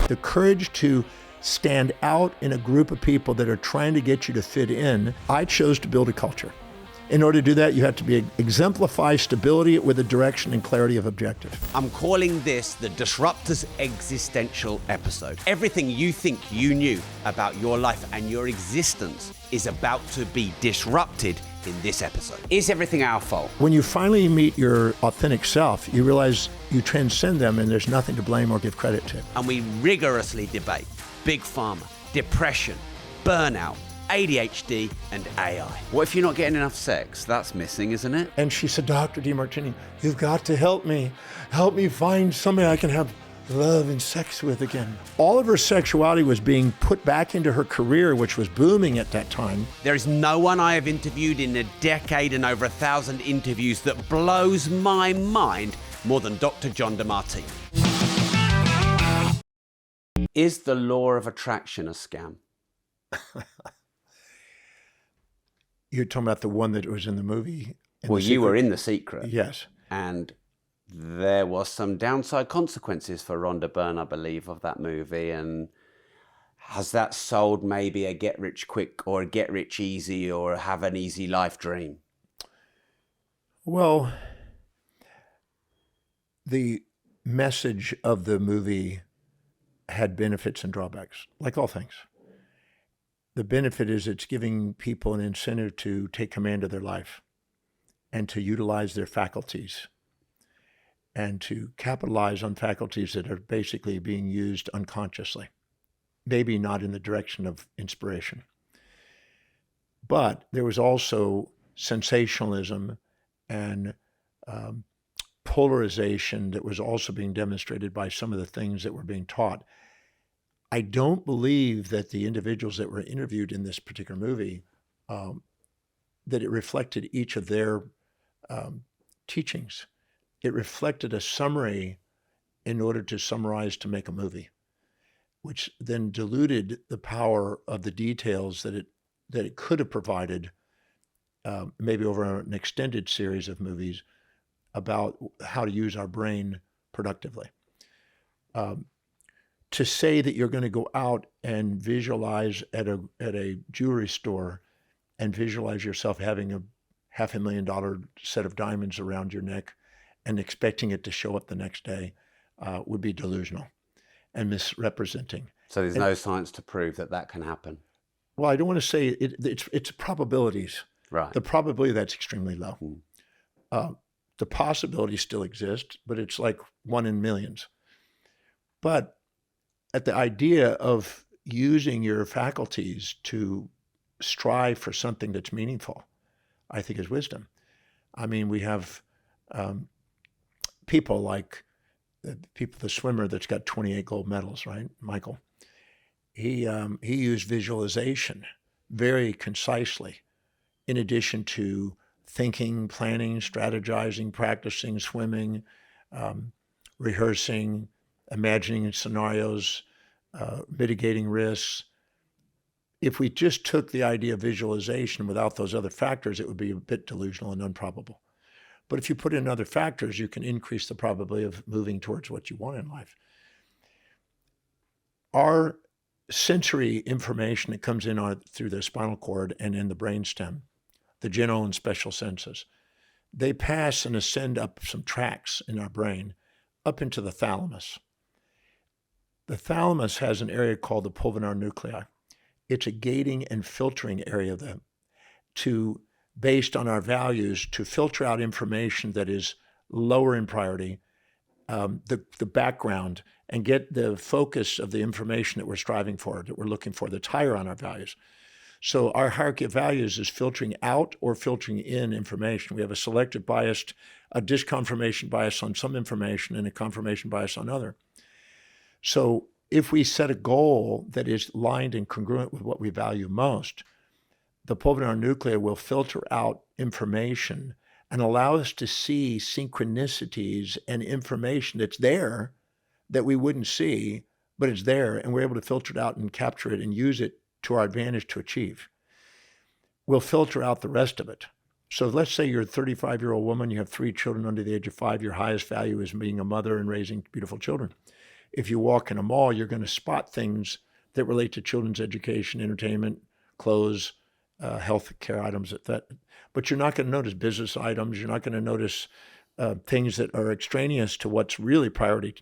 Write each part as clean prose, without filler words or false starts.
The courage to stand out in a group of people that are trying to get you to fit in. I chose to build a culture. In order to do that, you have to exemplify stability with a direction and clarity of objective. I'm calling this the Disruptors existential episode. Everything you think you knew about your life and your existence is about to be disrupted in this episode. Is everything our fault? When you finally meet your authentic self, you realize you transcend them and there's nothing to blame or give credit to. And we rigorously debate big pharma, depression, burnout, ADHD, and AI. What if you're not getting enough sex? That's missing, isn't it? And she said, Dr. Demartini, you've got to help me. Help me find somebody I can have love and sex with again. All of her sexuality was being put back into her career, which was booming at that time. There is no one I have interviewed in a decade and over 1,000 interviews that blows my mind more than Dr. John Demartini. Is the law of attraction a scam? You're talking about the one that was in the movie? Well, you were in The Secret. Yes. And there was some downside consequences for Rhonda Byrne, I believe, of that movie. And has that sold maybe a get rich quick or a get rich easy or have an easy life dream? Well, the message of the movie had benefits and drawbacks, like all things. The benefit is it's giving people an incentive to take command of their life and to utilize their faculties and to capitalize on faculties that are basically being used unconsciously, maybe not in the direction of inspiration. But there was also sensationalism and polarization that was also being demonstrated by some of the things that were being taught. I don't believe that the individuals that were interviewed in this particular movie, that it reflected each of their teachings. It reflected a summary in order to summarize to make a movie, which then diluted the power of the details that it could have provided, maybe over an extended series of movies about how to use our brain productively. To say that you're going to go out and visualize at a jewelry store and visualize yourself having a $500,000 set of diamonds around your neck and expecting it to show up the next day would be delusional and misrepresenting. So there's no science to prove that that can happen? Well, I don't want to say it's probabilities. Right. The probability that's extremely low. The possibility still exists, but it's like 1 in millions. But at the idea of using your faculties to strive for something that's meaningful, I think is wisdom. I mean, we have people like the swimmer that's got 28 gold medals, right? Michael. He used visualization very concisely, in addition to thinking, planning, strategizing, practicing, swimming, rehearsing, imagining scenarios, mitigating risks. If we just took the idea of visualization without those other factors, it would be a bit delusional and improbable. But if you put in other factors, you can increase the probability of moving towards what you want in life. Our sensory information that comes in through the spinal cord and in the brainstem, the general and special senses, they pass and ascend up some tracks in our brain up into the thalamus. The thalamus has an area called the pulvinar nuclei. It's a gating and filtering area based on our values, to filter out information that is lower in priority, the background, and get the focus of the information that we're striving for, that we're looking for, that's higher on our values. So our hierarchy of values is filtering out or filtering in information. We have a selective bias, a disconfirmation bias on some information, and a confirmation bias on other. So if we set a goal that is aligned and congruent with what we value most, the pulvinar nuclei will filter out information and allow us to see synchronicities and information that's there that we wouldn't see, but it's there, and we're able to filter it out and capture it and use it to our advantage to achieve. We'll filter out the rest of it. So let's say you're a 35-year-old woman, you have 3 children under the age of 5, your highest value is being a mother and raising beautiful children. if you walk in a mall, you're going to spot things that relate to children's education, entertainment, clothes, health care items, but you're not going to notice business items. You're not going to notice things that are extraneous to what's really priority.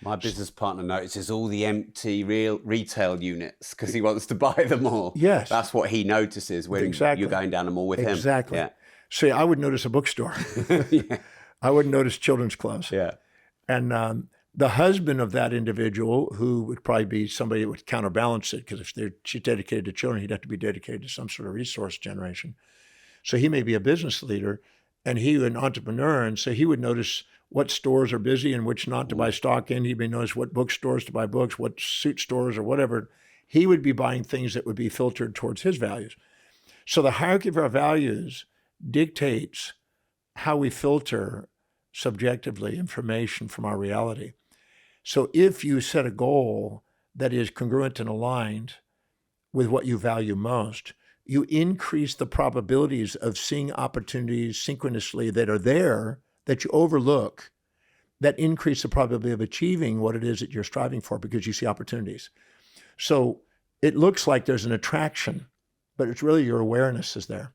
My business partner notices all the empty retail units because he wants to buy them all. Yes. That's what he notices when you're going down the mall with him. Exactly. Yeah. See, I would notice a bookstore. Yeah. I wouldn't notice children's clothes. Yeah. And the husband of that individual, who would probably be somebody that would counterbalance it, because if she's dedicated to children, he'd have to be dedicated to some sort of resource generation. So he may be a business leader, and he an entrepreneur, and so he would notice what stores are busy and which not to buy stock in. He may notice what bookstores to buy books, what suit stores or whatever. He would be buying things that would be filtered towards his values. So the hierarchy of our values dictates how we filter subjectively information from our reality. So if you set a goal that is congruent and aligned with what you value most, you increase the probabilities of seeing opportunities synchronously that are there that you overlook, that increase the probability of achieving what it is that you're striving for because you see opportunities. So it looks like there's an attraction, but it's really your awareness is there.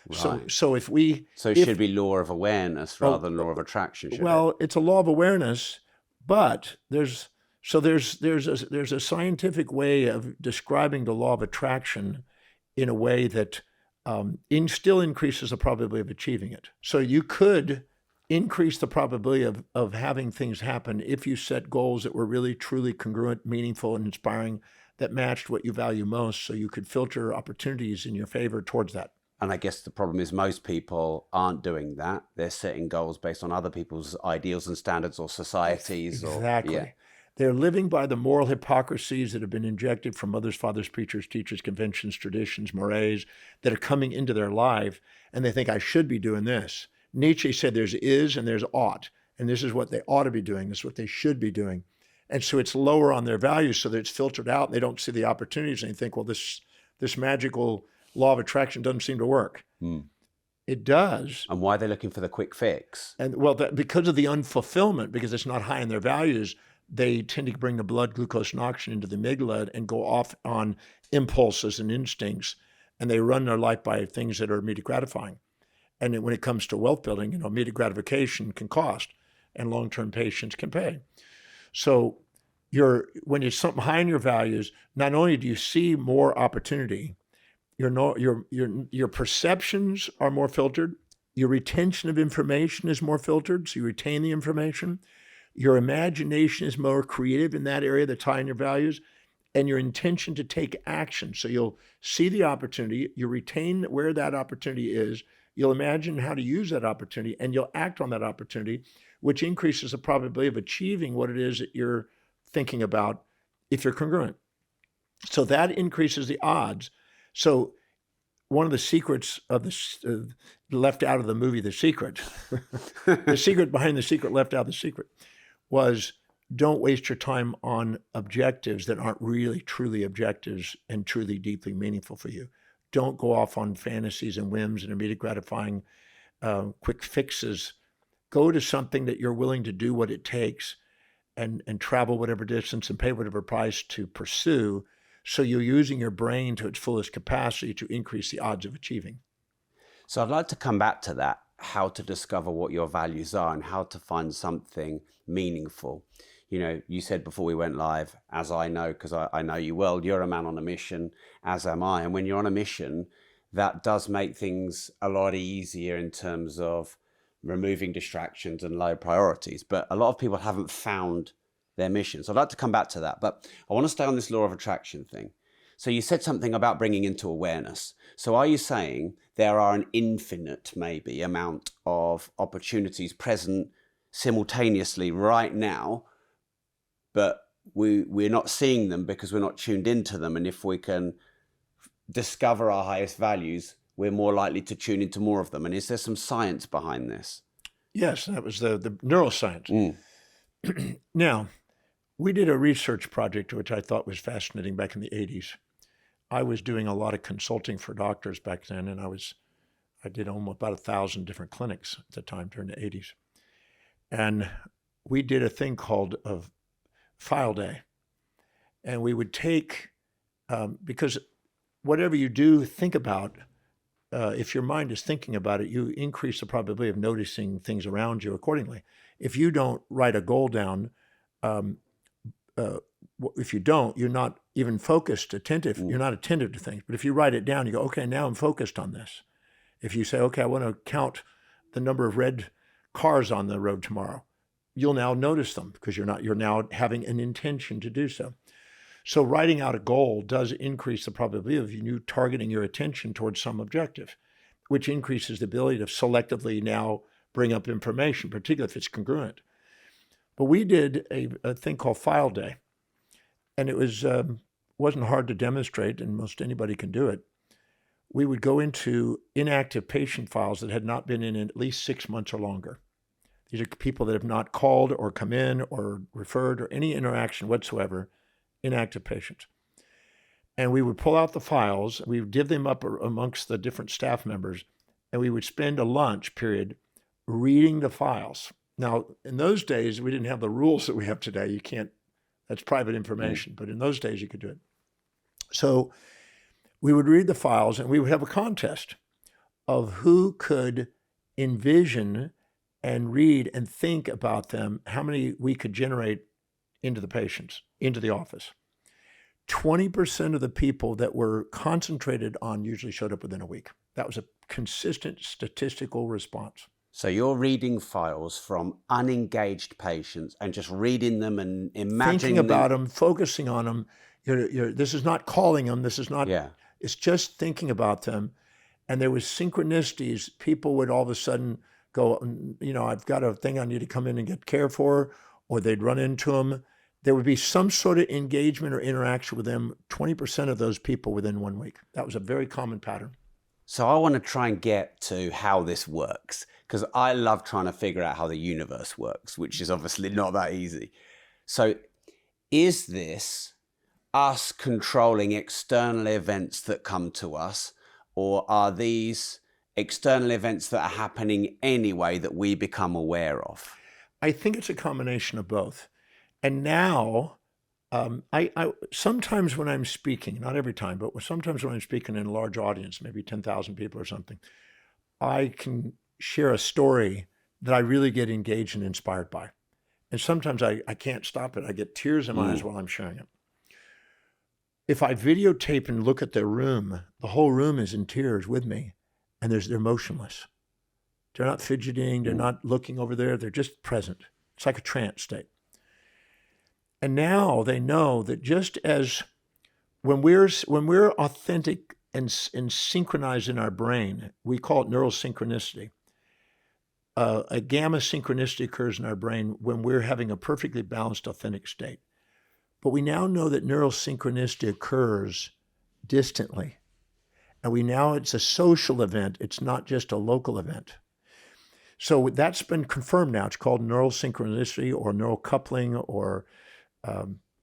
Right. So if we... So it should be law of awareness rather than law of attraction, should it? It's a law of awareness, but there's a scientific way of describing the law of attraction in a way that still increases the probability of achieving it. So you could increase the probability of having things happen if you set goals that were really, truly congruent, meaningful, and inspiring, that matched what you value most, so you could filter opportunities in your favor towards that. And I guess the problem is most people aren't doing that. They're setting goals based on other people's ideals and standards or societies. Exactly. They're living by the moral hypocrisies that have been injected from mothers, fathers, preachers, teachers, conventions, traditions, mores that are coming into their life, and they think, I should be doing this. Nietzsche said there's is and there's ought, and this is what they ought to be doing. This is what they should be doing. And so it's lower on their values so that it's filtered out, and they don't see the opportunities, and they think, well, this magical law of attraction doesn't seem to work. It does. And why are they looking for the quick fix? And because of the unfulfillment, because it's not high in their values, they tend to bring the blood glucose and oxygen into the amygdala and go off on impulses and instincts, and they run their life by things that are immediate gratifying. And when it comes to wealth building, immediate gratification can cost, and long-term patience can pay. So when you're something high in your values, not only do you see more opportunity, your perceptions are more filtered, your retention of information is more filtered, so you retain the information. Your imagination is more creative in that area that's high in your values, and your intention to take action. So you'll see the opportunity, you retain where that opportunity is, you'll imagine how to use that opportunity, and you'll act on that opportunity, which increases the probability of achieving what it is that you're thinking about if you're congruent. So that increases the odds. So one of the secrets of left out of the movie The Secret, the secret behind the secret left out of the secret, was don't waste your time on objectives that aren't really truly objectives and truly deeply meaningful for you. Don't go off on fantasies and whims and immediate gratifying quick fixes. Go to something that you're willing to do what it takes and travel whatever distance and pay whatever price to pursue, so you're using your brain to its fullest capacity to increase the odds of achieving. So I'd like to come back to that, how to discover what your values are and how to find something meaningful. You said before we went live, as I know, because I know you well, you're a man on a mission, as am I. And when you're on a mission, that does make things a lot easier in terms of removing distractions and low priorities. But a lot of people haven't found their mission. So I'd like to come back to that. But I want to stay on this law of attraction thing. So you said something about bringing into awareness. So are you saying there are an infinite, maybe, amount of opportunities present simultaneously right now, but we're not seeing them because we're not tuned into them? And if we can discover our highest values, we're more likely to tune into more of them. And is there some science behind this? Yes, that was the neuroscience. Now, we did a research project which I thought was fascinating back in the 80s. I was doing a lot of consulting for doctors back then, and I did almost about 1,000 different clinics at the time during the 80s. And we did a thing called file day. And we would take, because whatever you do, think about, if your mind is thinking about it, you increase the probability of noticing things around you accordingly. If you don't write a goal down, if you don't, you're not even focused, attentive. You're not attentive to things. But if you write it down, you go, okay, now I'm focused on this. If you say, okay, I want to count the number of red cars on the road tomorrow, you'll now notice them because you're now having an intention to do so. So writing out a goal does increase the probability of you targeting your attention towards some objective, which increases the ability to selectively now bring up information, particularly if it's congruent. But we did a thing called file day, and it wasn't hard to demonstrate, and most anybody can do it. We would go into inactive patient files that had not been in at least 6 months or longer. These are people that have not called or come in or referred or any interaction whatsoever, inactive patients. And we would pull out the files, we would divvy them up amongst the different staff members, and we would spend a lunch period reading the files. Now, in those days, we didn't have the rules that we have today. You can't, that's private information, but in those days you could do it. So we would read the files and we would have a contest of who could envision and read and think about them, how many we could generate into the patients, into the office. 20% of the people that were concentrated on usually showed up within a week. That was a consistent statistical response. So you're reading files from unengaged patients and just reading them and imagining thinking about them, focusing on them. This is not calling them. This is not, it's just thinking about them. And there was synchronicities. People would all of a sudden go, I've got a thing I need to come in and get care for, or they'd run into them. There would be some sort of engagement or interaction with them, 20% of those people within 1 week. That was a very common pattern. So I want to try and get to how this works, because I love trying to figure out how the universe works, which is obviously not that easy. So is this us controlling external events that come to us, or are these external events that are happening anyway that we become aware of? I think it's a combination of both. And now, I sometimes when I'm speaking, not every time, but sometimes when I'm speaking in a large audience, maybe 10,000 people or something, I can share a story that I really get engaged and inspired by. And sometimes I can't stop it. I get tears in my eyes while I'm sharing it. If I videotape and look at their room, the whole room is in tears with me, and they're motionless. They're not fidgeting. They're not looking over there. They're just present. It's like a trance state. And now they know that just as when we're authentic and synchronized in our brain, we call it neural synchronicity. A gamma synchronicity occurs in our brain when we're having a perfectly balanced, authentic state. But we now know that neural synchronicity occurs distantly. And it's a social event. It's not just a local event. So that's been confirmed now. It's called neural synchronicity or neural coupling, or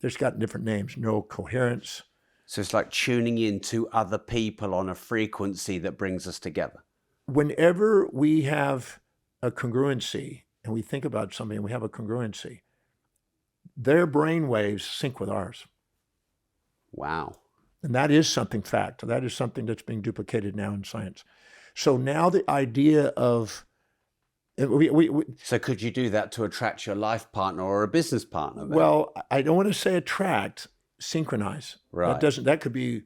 there's got different names, neural coherence. So it's like tuning into other people on a frequency that brings us together. Whenever we have a congruency and we think about something and we have a congruency, their brain waves sync with ours. Wow. And that is something fact. That is something that's being duplicated now in science. So now the idea of So could you do that to attract your life partner or a business partner then? Well, I don't want to say attract, synchronize. Right. That could be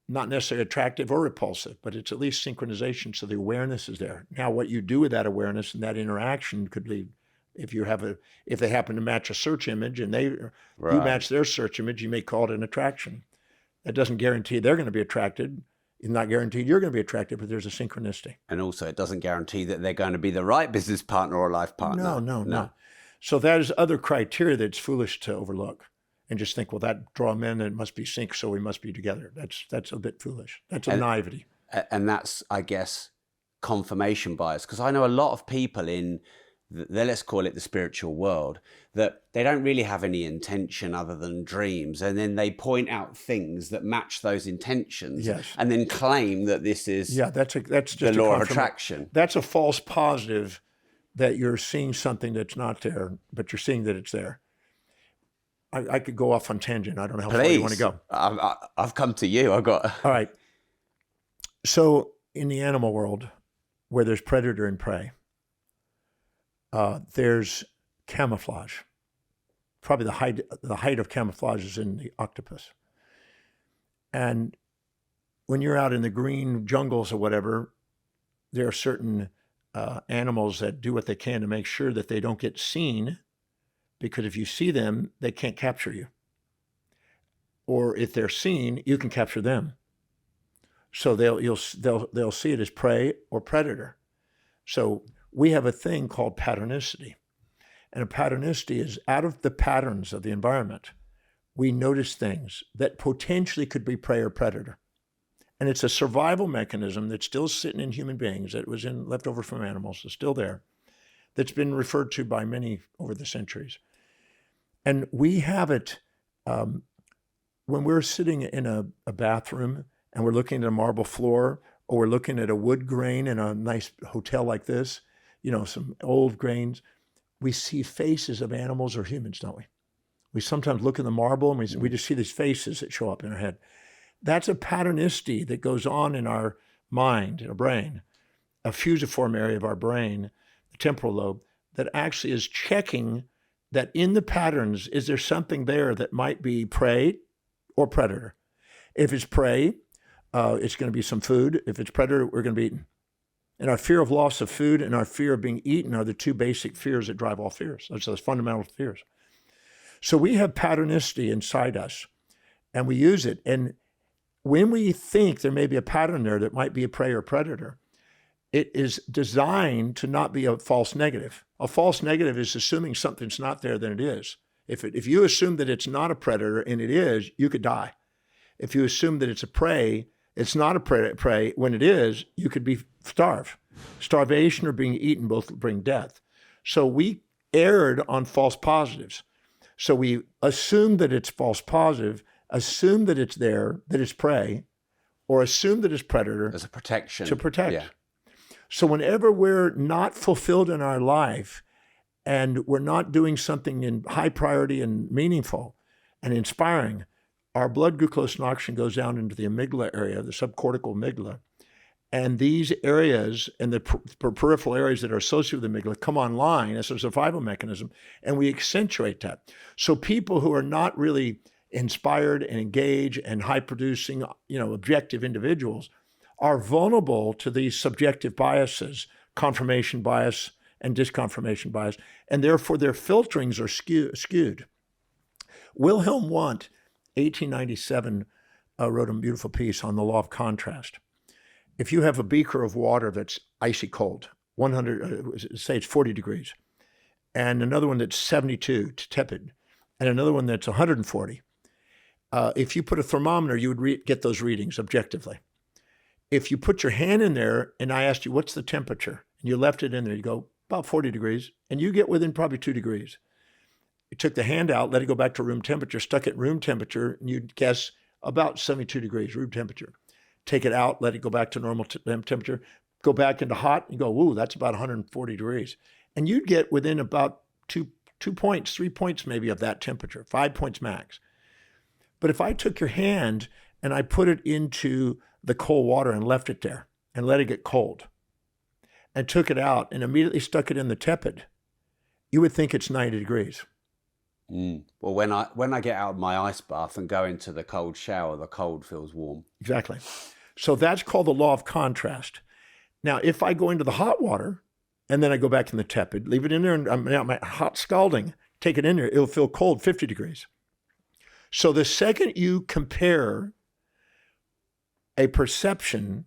not necessarily attractive or repulsive, but it's at least synchronization, so the awareness is there. Now what you do with that awareness and that interaction could lead, if they happen to match a search image and you match their search image, you may call it an attraction. That doesn't guarantee they're going to be attracted. It's not guaranteed you're going to be attracted, but there's a synchronicity. And also it doesn't guarantee that they're going to be the right business partner or life partner. No. So that is other criteria that's foolish to overlook and just think, well, that draw them in and it must be sync, so we must be together. That's a bit foolish. That's a naivety. And that's, I guess, confirmation bias. Because I know a lot of people in let's call it the spiritual world, that they don't really have any intention other than dreams. And then they point out things that match those intentions and then claim that this is that's just the law of attraction. That's a false positive that you're seeing something that's not there, but you're seeing that it's there. I could go off on tangent. I don't know how far you want to Please. go. I've come to you. I've got. All right. So in the animal world, where there's predator and prey, there's camouflage. Probably the height of camouflage is in the octopus. And when you're out in the green jungles or whatever, there are certain animals that do what they can to make sure that they don't get seen, because if you see them, they can't capture you. Or if they're seen, you can capture them. So they'll see it as prey or predator. So we have a thing called patternicity. And a patternicity is out of the patterns of the environment, we notice things that potentially could be prey or predator. And it's a survival mechanism that's still sitting in human beings, that was left over from animals, is still there, that's been referred to by many over the centuries. And we have it when we're sitting in a bathroom and we're looking at a marble floor, or we're looking at a wood grain in a nice hotel like this, some old grains, we see faces of animals or humans, don't we? We sometimes look at the marble and we just see these faces that show up in our head. That's a patternicity that goes on in our mind, in our brain, a fusiform area of our brain, the temporal lobe, that actually is checking that in the patterns, is there something there that might be prey or predator? If it's prey, it's going to be some food. If it's predator, we're going to be eaten. And our fear of loss of food and our fear of being eaten are the two basic fears that drive all fears. Those fundamental fears. So we have patternicity inside us, and we use it. And when we think there may be a pattern there that might be a prey or predator, it is designed to not be a false negative. A false negative is assuming something's not there than it is. If you assume that it's not a predator and it is, you could die. If you assume that it's a prey, it's not a prey, when it is, you could be starved. Starvation or being eaten both bring death. So we erred on false positives. So we assume that it's false positive, assume that it's there, that it's prey, or assume that it's predator. As a protection. To protect. Yeah. So whenever we're not fulfilled in our life and we're not doing something in high priority and meaningful and inspiring, our blood glucose and oxygen goes down into the amygdala area, the subcortical amygdala. And these areas and the peripheral areas that are associated with the amygdala come online as a survival mechanism, and we accentuate that. So people who are not really inspired and engaged and high-producing, objective individuals are vulnerable to these subjective biases, confirmation bias and disconfirmation bias, and therefore their filterings are skewed. Wilhelm Wundt, 1897, wrote a beautiful piece on the law of contrast. If you have a beaker of water that's icy cold, 100, say it's 40 degrees, and another one that's 72, tepid, and another one that's 140, if you put a thermometer, you would get those readings objectively. If you put your hand in there and I asked you, what's the temperature? And you left it in there, you go, about 40 degrees, and you get within probably 2 degrees. You took the hand out, let it go back to room temperature, stuck it in room temperature, and you'd guess about 72 degrees, room temperature. Take it out, let it go back to normal temperature, go back into hot, and go, ooh, that's about 140 degrees. And you'd get within about 2 points, 3 points maybe of that temperature, 5 points max. But if I took your hand and I put it into the cold water and left it there and let it get cold and took it out and immediately stuck it in the tepid, you would think it's 90 degrees. Well, when I get out of my ice bath and go into the cold shower, the cold feels warm. Exactly. So that's called the law of contrast. Now, if I go into the hot water and then I go back in the tepid, leave it in there, and I'm now my hot scalding, take it in there, it'll feel cold, 50 degrees. So the second you compare a perception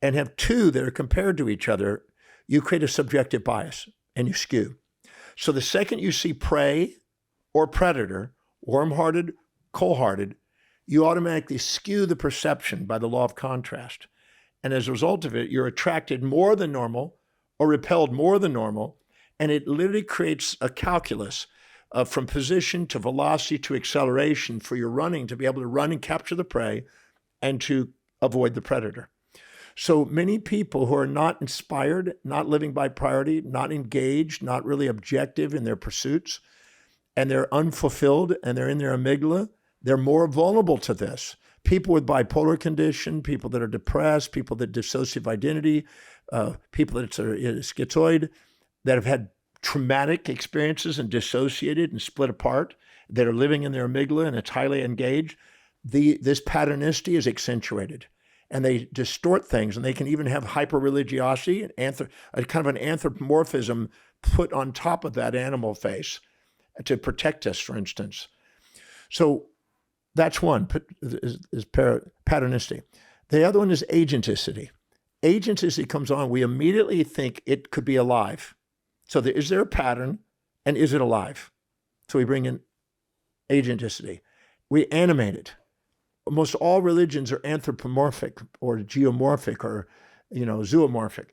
and have two that are compared to each other, you create a subjective bias and you skew. So the second you see prey or predator, warm-hearted, cold-hearted, you automatically skew the perception by the law of contrast. And as a result of it, you're attracted more than normal or repelled more than normal. And it literally creates a calculus from position to velocity to acceleration for your running to be able to run and capture the prey and to avoid the predator. So many people who are not inspired, not living by priority, not engaged, not really objective in their pursuits, and they're unfulfilled and they're in their amygdala, they're more vulnerable to this. People with bipolar condition, people that are depressed, people that dissociative identity, people that are schizoid, that have had traumatic experiences and dissociated and split apart, that are living in their amygdala and it's highly engaged, this patternicity is accentuated. And they distort things, and they can even have hyper-religiosity, a kind of an anthropomorphism put on top of that animal face to protect us, for instance. So that's one, is patternicity. The other one is agenticity. Agenticity comes on, we immediately think it could be alive. So is there a pattern, and is it alive? So we bring in agenticity. We animate it. Almost all religions are anthropomorphic or geomorphic or, zoomorphic.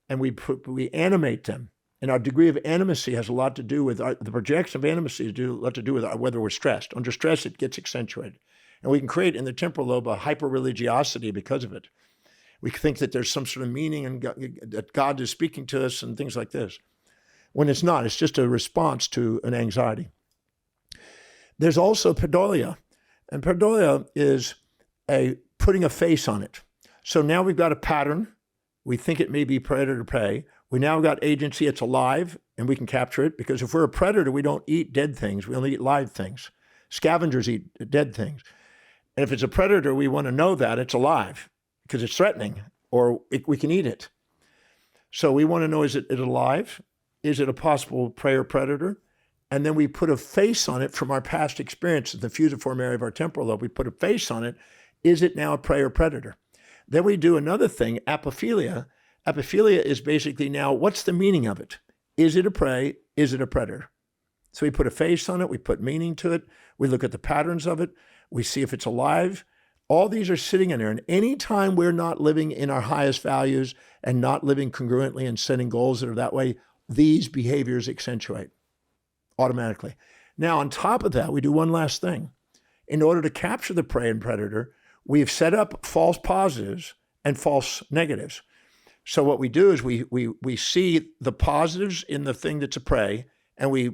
And we animate them. And our degree of animacy has a lot to do with the projection of animacy has a lot to do with whether we're stressed. Under stress, it gets accentuated. And we can create in the temporal lobe a hyper-religiosity because of it. We think that there's some sort of meaning and that God is speaking to us and things like this. When it's not, it's just a response to an anxiety. There's also pareidolia. And pareidolia is putting a face on it. So now we've got a pattern. We think it may be predator prey. We now got agency. It's alive, and we can capture it. Because if we're a predator, we don't eat dead things. We only eat live things. Scavengers eat dead things. And if it's a predator, we want to know that it's alive because it's threatening, or we can eat it. So we want to know, is it alive? Is it a possible prey or predator? And then we put a face on it from our past experience, the fusiform area of our temporal lobe. We put a face on it. Is it now a prey or predator? Then we do another thing, apophilia. Apophilia is basically now, what's the meaning of it? Is it a prey? Is it a predator? So we put a face on it. We put meaning to it. We look at the patterns of it. We see if it's alive. All these are sitting in there. And anytime we're not living in our highest values and not living congruently and setting goals that are that way, these behaviors accentuate automatically. Now, on top of that, we do one last thing. In order to capture the prey and predator, we've set up false positives and false negatives. So what we do is we see the positives in the thing that's a prey, and we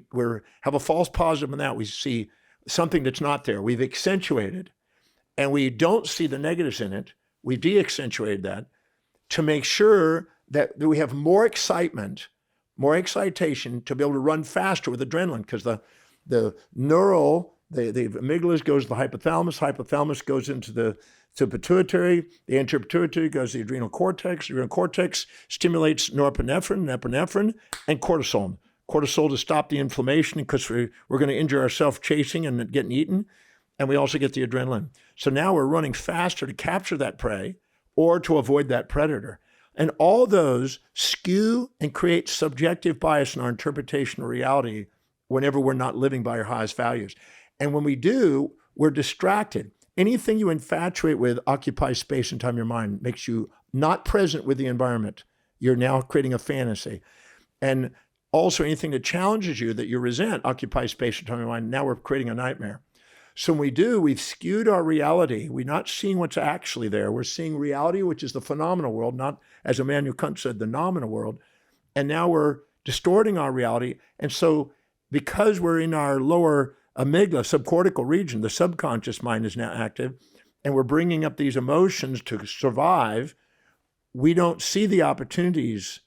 have a false positive in that. We see something that's not there. We've accentuated, and we don't see the negatives in it. We de-accentuated that to make sure that we have more excitement, more excitation to be able to run faster with adrenaline, because the amygdala goes to the hypothalamus goes into the pituitary, the anterior pituitary goes to the adrenal cortex stimulates norepinephrine, and cortisol. Cortisol to stop the inflammation because we're going to injure ourselves chasing and getting eaten, and we also get the adrenaline. So now we're running faster to capture that prey or to avoid that predator. And all those skew and create subjective bias in our interpretation of reality whenever we're not living by our highest values. And when we do, we're distracted. Anything you infatuate with occupies space and time in your mind, makes you not present with the environment. You're now creating a fantasy. And also anything that challenges you that you resent occupies space and time in your mind. Now we're creating a nightmare. So when we do, we've skewed our reality. We're not seeing what's actually there. We're seeing reality, which is the phenomenal world, not, as Immanuel Kant said, the nominal world. And now we're distorting our reality. And so because we're in our lower amygdala, subcortical region, the subconscious mind is now active, and we're bringing up these emotions to survive, we don't see the opportunities.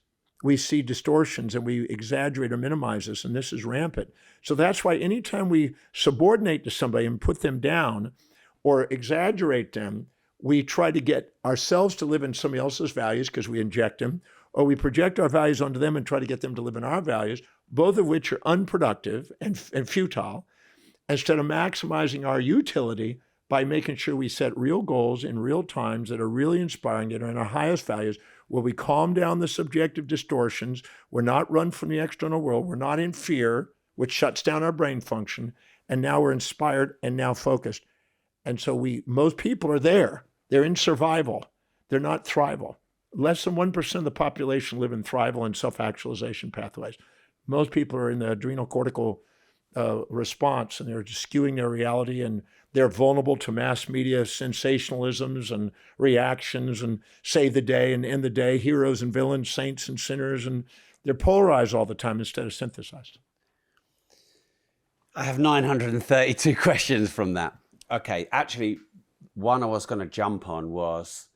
We see distortions, and we exaggerate or minimize this, and this is rampant. So that's why anytime we subordinate to somebody and put them down or exaggerate them, we try to get ourselves to live in somebody else's values because we inject them, or we project our values onto them and try to get them to live in our values, both of which are unproductive and futile, instead of maximizing our utility by making sure we set real goals in real times that are really inspiring, that are in our highest values, where we calm down the subjective distortions. We're not run from the external world. We're not in fear, which shuts down our brain function. And now we're inspired and now focused. And so most people are there. They're in survival. They're not thrival. Less than 1% of the population live in thrival and self-actualization pathways. Most people are in the adrenal cortical response, and they're just skewing their reality, and they're vulnerable to mass media sensationalisms and reactions and save the day and end the day, heroes and villains, saints and sinners, and they're polarized all the time instead of synthesized. I have 932 questions from that. Okay, actually, one I was going to jump on was,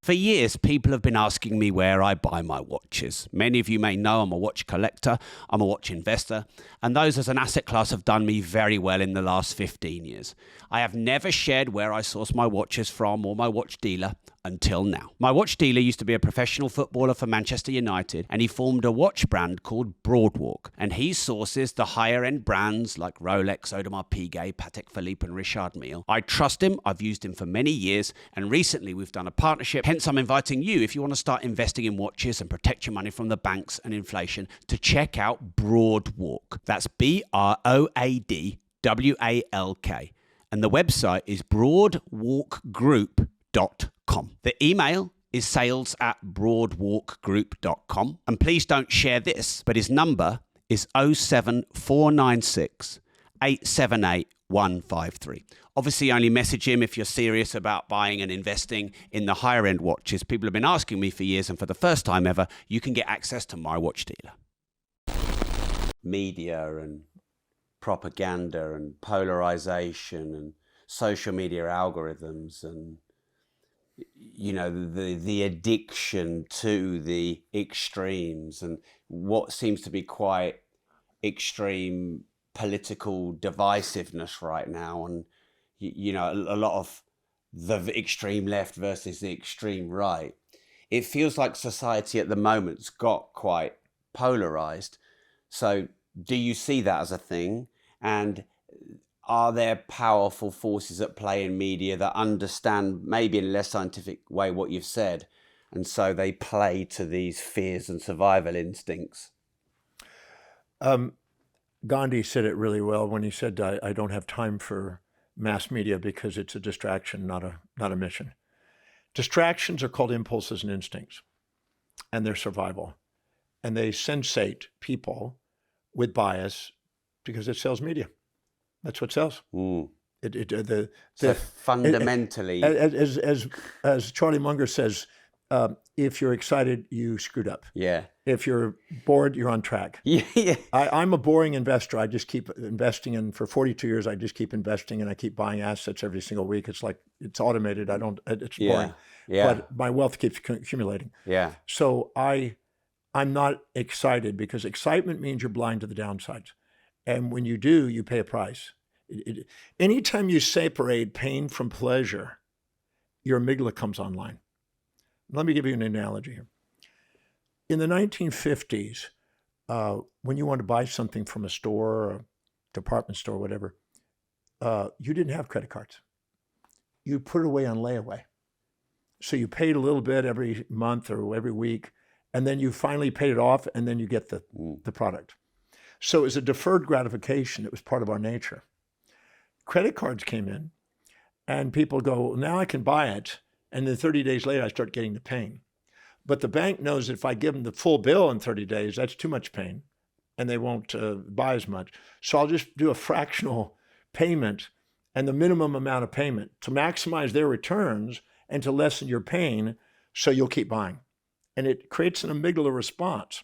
for years, people have been asking me where I buy my watches. Many of you may know I'm a watch collector, I'm a watch investor, and those as an asset class have done me very well in the last 15 years. I have never shared where I source my watches from or my watch dealer until now. My watch dealer used to be a professional footballer for Manchester United, and he formed a watch brand called Broadwalk, and he sources the higher end brands like Rolex, Audemars Piguet, Patek Philippe and Richard Mille. I trust him, I've used him for many years, and recently we've done a partnership. Hence I'm inviting you, if you want to start investing in watches and protect your money from the banks and inflation, to check out Broadwalk. That's BROADWALK. And the website is broadwalkgroup.com. The email is sales@broadwalkgroup.com. And please don't share this, but his number is 07496 878 153. Obviously, only message him if you're serious about buying and investing in the higher end watches. People have been asking me for years, and for the first time ever, you can get access to my watch dealer. Media and propaganda and polarization and social media algorithms and, you know, the addiction to the extremes and what seems to be quite extreme political divisiveness right now, and you know, a lot of the extreme left versus the extreme right. It feels like society at the moment's got quite polarized. So do you see that as a thing? And are there powerful forces at play in media that understand maybe in a less scientific way what you've said, and so they play to these fears and survival instincts? Gandhi said it really well when he said, I don't have time for mass media because it's a distraction, not a mission. Distractions are called impulses and instincts, and they're survival. And they sensate people with bias because it sells media. That's what sells. So fundamentally, as Charlie Munger says, if you're excited, you screwed up. Yeah. If you're bored, you're on track. Yeah. I'm a boring investor. I just keep investing, and for 42 years, I just keep investing, and I keep buying assets every single week. It's like it's automated. It's boring. Yeah. But my wealth keeps accumulating. Yeah. So I'm not excited because excitement means you're blind to the downsides. And when you do, you pay a price. Anytime you separate pain from pleasure, your amygdala comes online. Let me give you an analogy here. In the 1950s, when you wanted to buy something from a store or a department store, whatever, you didn't have credit cards. You put it away on layaway. So you paid a little bit every month or every week, and then you finally paid it off, and then you get the product. So it was a deferred gratification. It was part of our nature. Credit cards came in, and people go, now I can buy it, and then 30 days later, I start getting the pain. But the bank knows that if I give them the full bill in 30 days, that's too much pain, and they won't buy as much. So I'll just do a fractional payment and the minimum amount of payment to maximize their returns and to lessen your pain, so you'll keep buying. And it creates an amygdala response.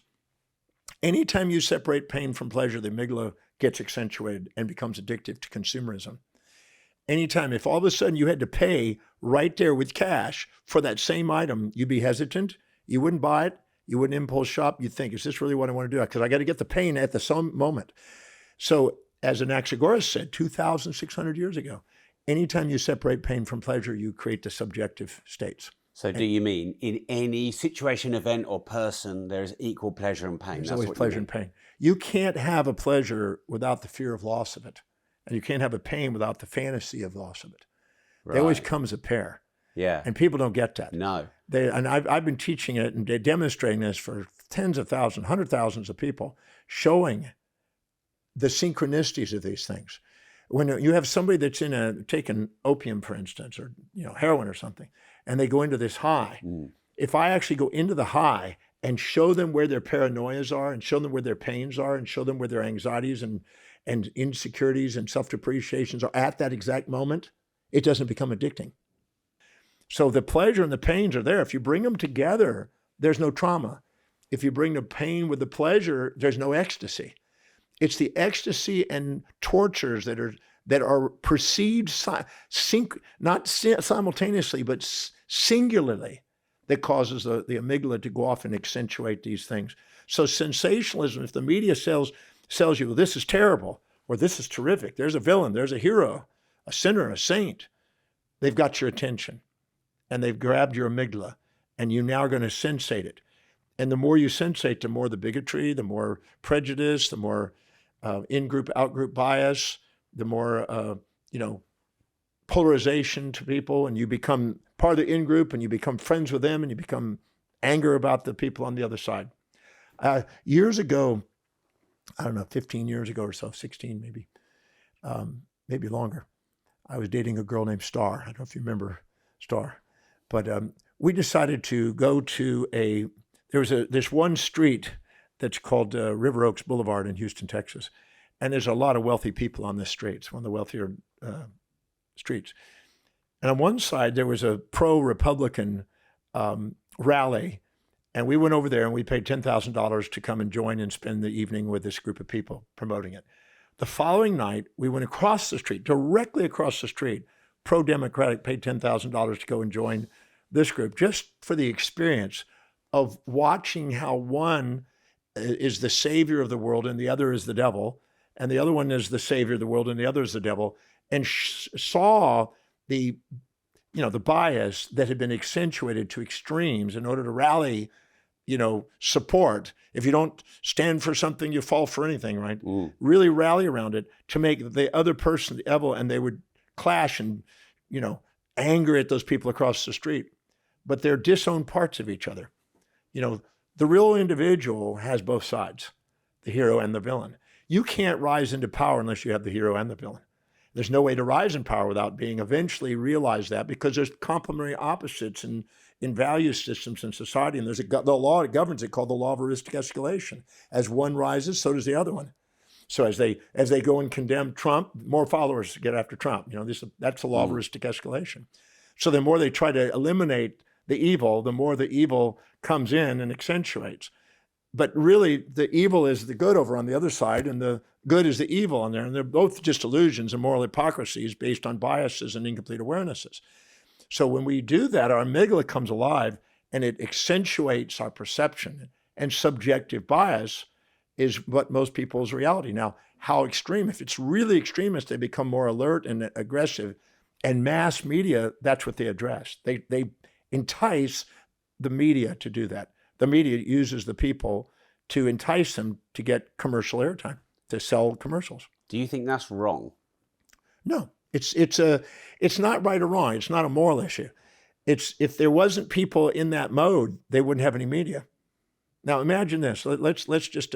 Anytime you separate pain from pleasure, the amygdala gets accentuated and becomes addictive to consumerism. Anytime, if all of a sudden you had to pay right there with cash for that same item, you'd be hesitant. You wouldn't buy it. You wouldn't impulse shop. You'd think, is this really what I want to do? Because I got to get the pain at the same moment. So as Anaxagoras said 2,600 years ago, anytime you separate pain from pleasure, you create the subjective states. So do you mean in any situation, event, or person, there's equal pleasure and pain? There's always pleasure and pain. You can't have a pleasure without the fear of loss of it. And you can't have a pain without the fantasy of loss of it. Right. They always come as a pair. Yeah. And people don't get that. No. I've been teaching it and demonstrating this for tens of thousands, hundred thousands of people, showing the synchronicities of these things. When you have somebody that's taking opium, for instance, or heroin or something, and they go into this high, if I actually go into the high and show them where their paranoias are and show them where their pains are and show them where their anxieties and insecurities and self-depreciations are at that exact moment, it doesn't become addicting. So the pleasure and the pains are there. If you bring them together, there's no trauma. If you bring the pain with the pleasure, there's no ecstasy. It's the ecstasy and tortures that are perceived not simultaneously, but singularly, that causes the amygdala to go off and accentuate these things. So sensationalism, if the media sells you, well, this is terrible, or this is terrific, there's a villain, there's a hero, a sinner, a saint, they've got your attention and they've grabbed your amygdala, and you now are going to sensate it. And the more you sensate, the more the bigotry, the more prejudice, the more in-group, out-group bias, the more, polarization to people, and you become part of the in-group and you become friends with them and you become anger about the people on the other side. Years ago, I don't know, 15 years ago or so, 16 maybe, maybe longer, I was dating a girl named Star. I don't know if you remember Star, but we decided to go to this one street that's called River Oaks Boulevard in Houston, Texas. And there's a lot of wealthy people on this street. It's one of the wealthier streets. And on one side, there was a pro-Republican rally. And we went over there and we paid $10,000 to come and join and spend the evening with this group of people promoting it. The following night, we went across the street, directly across the street, pro-Democratic, paid $10,000 to go and join this group, just for the experience of watching how one is the savior of the world and the other is the devil, and the other one is the savior of the world and the other is the devil, and saw the bias that had been accentuated to extremes in order to rally, support. If you don't stand for something, you fall for anything, right? Really rally around it to make the other person the devil, and they would clash and, anger at those people across the street. But they're disowned parts of each other. The real individual has both sides, the hero and the villain. You can't rise into power unless you have the hero and the villain. There's no way to rise in power without being eventually realize that, because there's complementary opposites in value systems in society. And there's the law that governs it called the law of heuristic escalation. As one rises, so does the other one. So as they go and condemn Trump, more followers get after Trump. That's the law of heuristic escalation. So the more they try to eliminate the evil, the more the evil comes in and accentuates. But really, the evil is the good over on the other side, and the good is the evil on there. And they're both just illusions and moral hypocrisies based on biases and incomplete awarenesses. So when we do that, our amygdala comes alive and it accentuates our perception. And subjective bias is what most people's reality. Now, how extreme? If it's really extremist, they become more alert and aggressive. And mass media, that's what they address. They entice the media to do that. The media uses the people to entice them to get commercial airtime, to sell commercials. Do you think that's wrong? No, it's not right or wrong. It's not a moral issue. It's if there wasn't people in that mode, they wouldn't have any media. Now imagine this. Let's just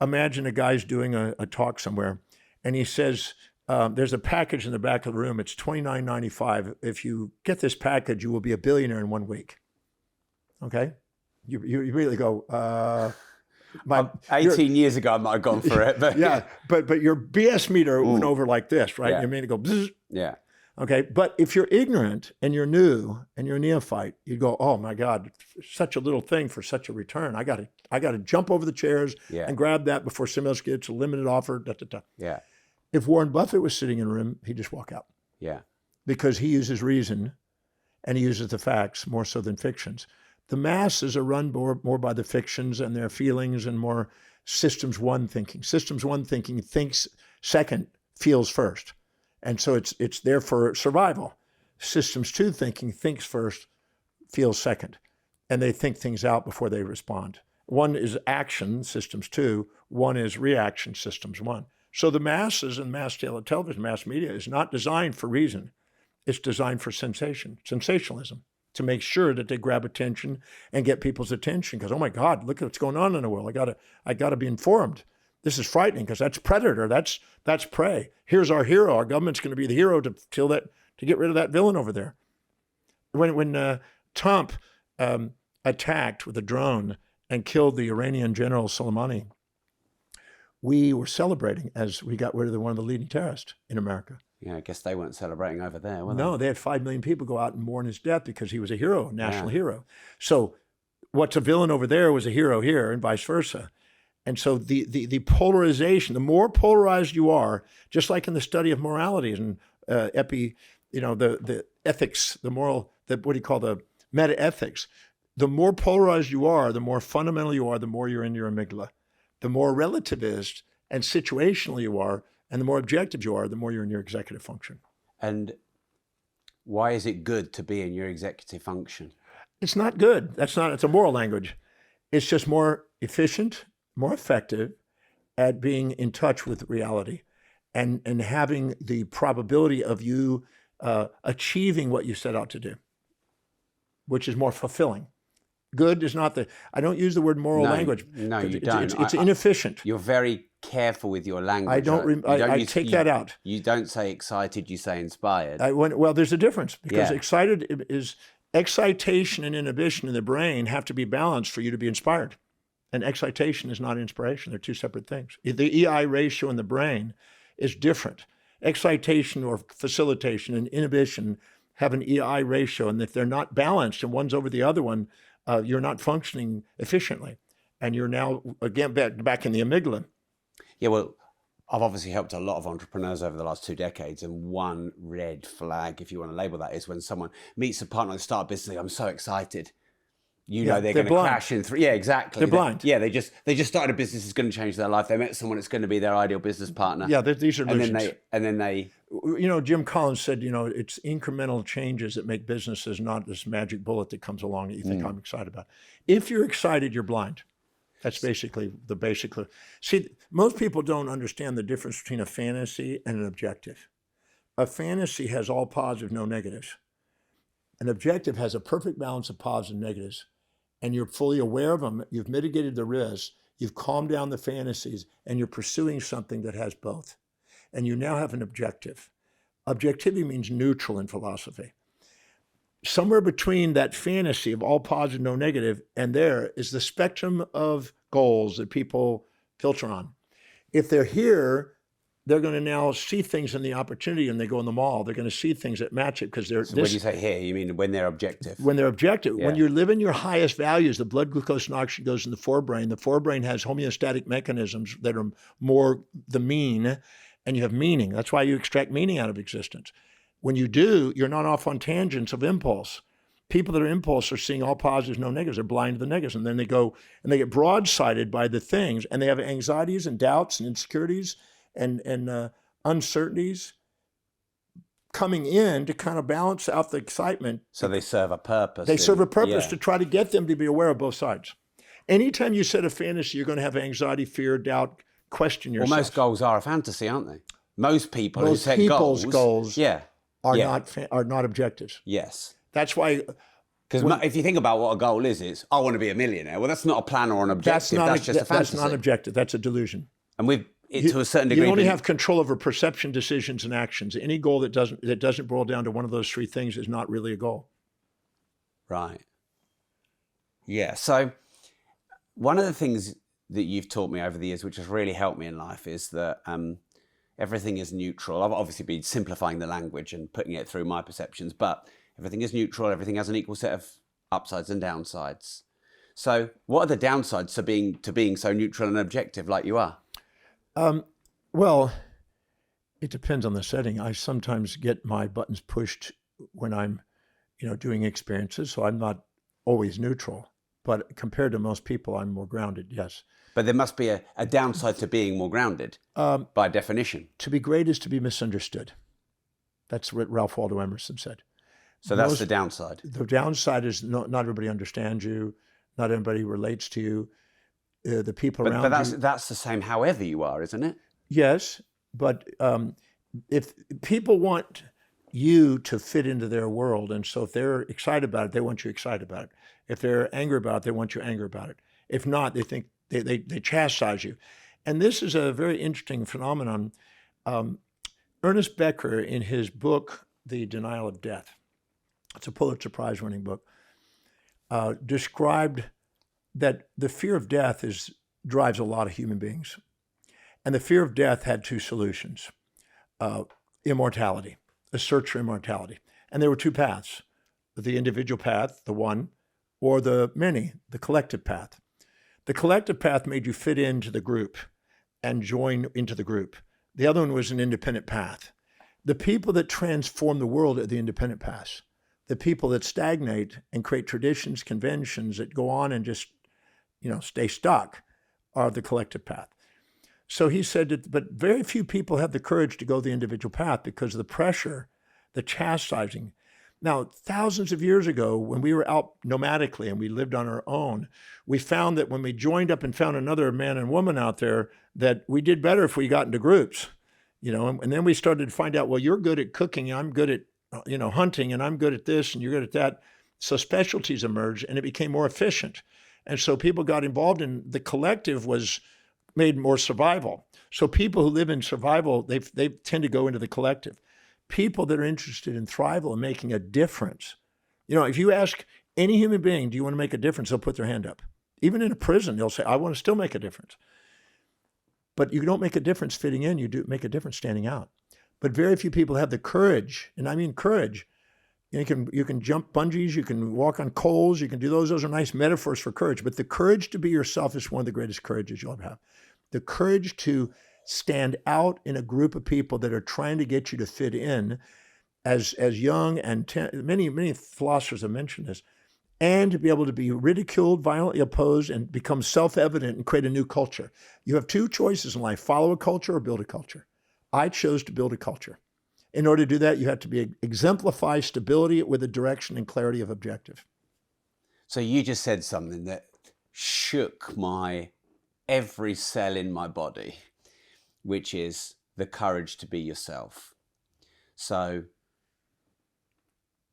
imagine a guy's doing a talk somewhere, and he says, there's a package in the back of the room. It's $29.95. If you get this package, you will be a billionaire in 1 week. Okay? You really go, 18 years ago, I might have gone for it. But yeah, but your BS meter went over like this, right? Yeah. You mean to go, bzz. Yeah. Okay, but if you're ignorant and you're new and you're a neophyte, you go, oh my God, such a little thing for such a return. I got to jump over the chairs and grab that before someone else gets a limited offer. Da, da, da. Yeah. If Warren Buffett was sitting in a room, he'd just walk out. Yeah. Because he uses reason and he uses the facts more so than fictions. The masses are run more by the fictions and their feelings and more systems one thinking. Systems one thinking thinks second, feels first. And so it's there for survival. Systems two thinking thinks first, feels second. And they think things out before they respond. One is action, systems two. One is reaction, systems one. So the masses and mass television, mass media is not designed for reason. It's designed for sensationalism, to make sure that they grab attention and get people's attention. Because, oh my God, look at what's going on in the world. I gotta be informed. This is frightening because that's predator, that's prey. Here's our hero. Our government's gonna be the hero to get rid of that villain over there. When Trump attacked with a drone and killed the Iranian general Soleimani, we were celebrating as we got rid of one of the leading terrorists in America. Yeah, I guess they weren't celebrating over there, were they? No, they had 5 million people go out and mourn his death because he was a hero, national hero. So what's a villain over there was a hero here and vice versa. And so the polarization, the more polarized you are, just like in the study of moralities and the ethics, the moral, what do you call the meta ethics? The more polarized you are, the more fundamental you are, the more you're in your amygdala. The more relativist and situational you are, and the more objective you are, the more you're in your executive function. And why is it good to be in your executive function? It's not good. It's a moral language. It's just more efficient, more effective at being in touch with reality and having the probability of you achieving what you set out to do, which is more fulfilling. Good is not I don't use the word moral language. No, you don't. It's inefficient. You're very careful with your language. I take that out. You don't say excited, you say inspired. Well, there's a difference because excited is excitation and inhibition in the brain have to be balanced for you to be inspired. And excitation is not inspiration. They're two separate things. The EI ratio in the brain is different. Excitation or facilitation and inhibition have an EI ratio. And if they're not balanced and one's over the other one, you're not functioning efficiently. And you're now, again, back in the amygdala. Yeah, well, I've obviously helped a lot of entrepreneurs over the last 2 decades. And one red flag, if you want to label that, is when someone meets a partner and start a business, I'm so excited. You know they're going to crash in 3. Yeah, exactly. They're blind. Yeah, they just started a business that's going to change their life. They met someone that's going to be their ideal business partner. Yeah, these are illusions. And then they. Jim Collins said, it's incremental changes that make businesses, not this magic bullet that comes along that you think I'm excited about. If you're excited, you're blind. That's basically the basic. See, most people don't understand the difference between a fantasy and an objective. A fantasy has all positive, no negatives. An objective has a perfect balance of positives and negatives. And you're fully aware of them, you've mitigated the risk, you've calmed down the fantasies, and you're pursuing something that has both. And you now have an objective. Objectivity means neutral in philosophy. Somewhere between that fantasy of all positive, no negative, and there is the spectrum of goals that people filter on. If they're here, they're going to now see things in the opportunity and they go in the mall. They're going to see things that match it because they're. So when you say here, you mean when they're objective? When they're objective. Yeah. When you're living your highest values, the blood glucose and oxygen goes in the forebrain. The forebrain has homeostatic mechanisms that are more the mean, and you have meaning. That's why you extract meaning out of existence. When you do, you're not off on tangents of impulse. People that are impulse are seeing all positives, no negatives. They're blind to the negatives. And then they go and they get broadsided by the things, and they have anxieties and doubts and insecurities and uncertainties coming in to kind of balance out the excitement. So they serve a purpose. They serve a purpose to try to get them to be aware of both sides. Anytime you set a fantasy, you're going to have anxiety, fear, doubt, question yourself. Well, most goals are a fantasy, aren't they? Most people who set goals are not objectives. Yes. That's why. Because if you think about what a goal is, it's I want to be a millionaire. Well, that's not a plan or an objective. That's just a fantasy. That's not an objective. That's a delusion. And to a certain degree, you only have control over perception, decisions, and actions. Any goal that doesn't boil down to one of those 3 things is not really a goal. Right. Yeah. So one of the things that you've taught me over the years, which has really helped me in life, is that everything is neutral. I've obviously been simplifying the language and putting it through my perceptions, but everything is neutral. Everything has an equal set of upsides and downsides. So what are the downsides to being so neutral and objective like you are? Well, it depends on the setting. I sometimes get my buttons pushed when I'm, doing experiences. So I'm not always neutral, but compared to most people, I'm more grounded. Yes. But there must be a downside to being more grounded by definition. To be great is to be misunderstood. That's what Ralph Waldo Emerson said. So that's the downside. The downside is not everybody understands you. Not everybody relates to you. The people around you. But that's the same however you are, isn't it? Yes, but if people want you to fit into their world, and so if they're excited about it, they want you excited about it. If they're angry about it, they want you angry about it. If not, they think they chastise you. And this is a very interesting phenomenon. Ernest Becker, in his book, The Denial of Death, it's a Pulitzer Prize winning book, described that the fear of death drives a lot of human beings. And the fear of death had 2 solutions. Immortality, a search for immortality. And there were 2 paths, the individual path, the one, or the many, the collective path. The collective path made you fit into the group and join into the group. The other one was an independent path. The people that transform the world are the independent paths. The people that stagnate and create traditions, conventions that go on and just, stay stuck are the collective path. So he said that, but very few people have the courage to go the individual path because of the pressure, the chastising. Now, thousands of years ago, when we were out nomadically and we lived on our own, we found that when we joined up and found another man and woman out there, that we did better if we got into groups, and then we started to find out, well, you're good at cooking, I'm good at, hunting, and I'm good at this, and you're good at that. So specialties emerged, and it became more efficient. And so people got involved, and the collective was made more survival. So people who live in survival, they tend to go into the collective. People that are interested in thrival and making a difference. If you ask any human being, do you want to make a difference? They'll put their hand up. Even in a prison, they'll say, I want to still make a difference. But you don't make a difference fitting in, you do make a difference standing out. But very few people have the courage, and I mean courage. You can jump bungees, you can walk on coals, you can do those. Those are nice metaphors for courage. But the courage to be yourself is one of the greatest courages you'll ever have. The courage to stand out in a group of people that are trying to get you to fit in, as young and many philosophers have mentioned this, and to be able to be ridiculed, violently opposed, and become self-evident and create a new culture. You have two choices in life: follow a culture or build a culture. I chose to build a culture. In order to do that, you have to exemplify stability with a direction and clarity of objective. So you just said something that shook every cell in my body, which is the courage to be yourself. So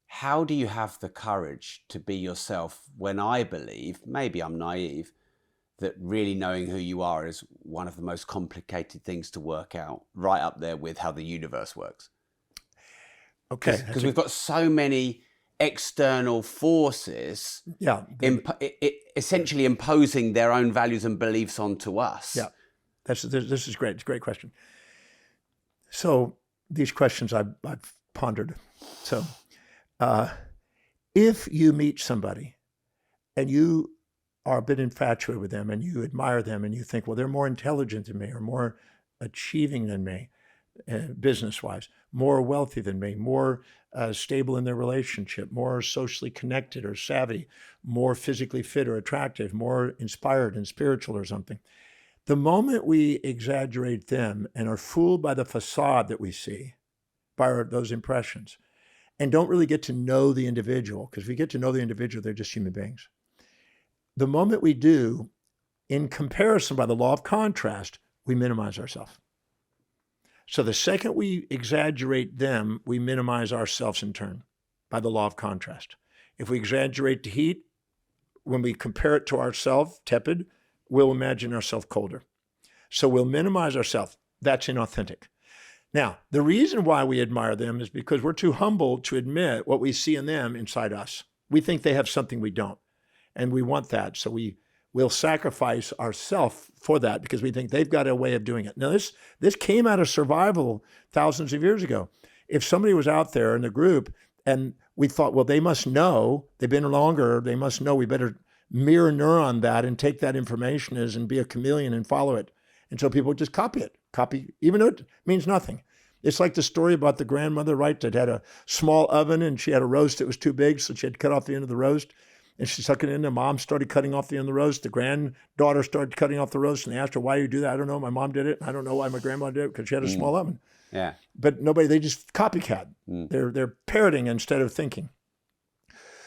how do you have the courage to be yourself when I believe, maybe I'm naive, that really knowing who you are is one of the most complicated things to work out, right up there with how the universe works? Okay. Because we've got so many external forces essentially imposing their own values and beliefs onto us. Yeah, this is great. It's a great question. So these questions I've pondered. So if you meet somebody and you are a bit infatuated with them and you admire them and you think, well, they're more intelligent than me or more achieving than me, business-wise, more wealthy than me, more stable in their relationship, more socially connected or savvy, more physically fit or attractive, more inspired and spiritual or something. The moment we exaggerate them and are fooled by the facade that we see, by those impressions, and don't really get to know the individual, because if we get to know the individual, they're just human beings. The moment we do, in comparison by the law of contrast, we minimize ourselves. So the second we exaggerate them, we minimize ourselves in turn by the law of contrast. If we exaggerate the heat, when we compare it to ourselves, tepid, we'll imagine ourselves colder. So we'll minimize ourselves. That's inauthentic. Now, the reason why we admire them is because we're too humble to admit what we see in them inside us. We think they have something we don't, and we want that. So we'll sacrifice ourselves for that because we think they've got a way of doing it. Now, this came out of survival thousands of years ago. If somebody was out there in the group and we thought, well, they must know, they've been longer, they must know, we better mirror neuron that and take that information and be a chameleon and follow it. And so people just copy it, even though it means nothing. It's like the story about the grandmother, right, that had a small oven and she had a roast that was too big, so she had to cut off the end of the roast. And she stuck it in there. Mom started cutting off the end of the roast. The granddaughter started cutting off the roast, and they asked her, why do you do that? I don't know. My mom did it. I don't know why my grandma did it, because she had a small oven. Yeah. But they just copycat. They're parroting instead of thinking.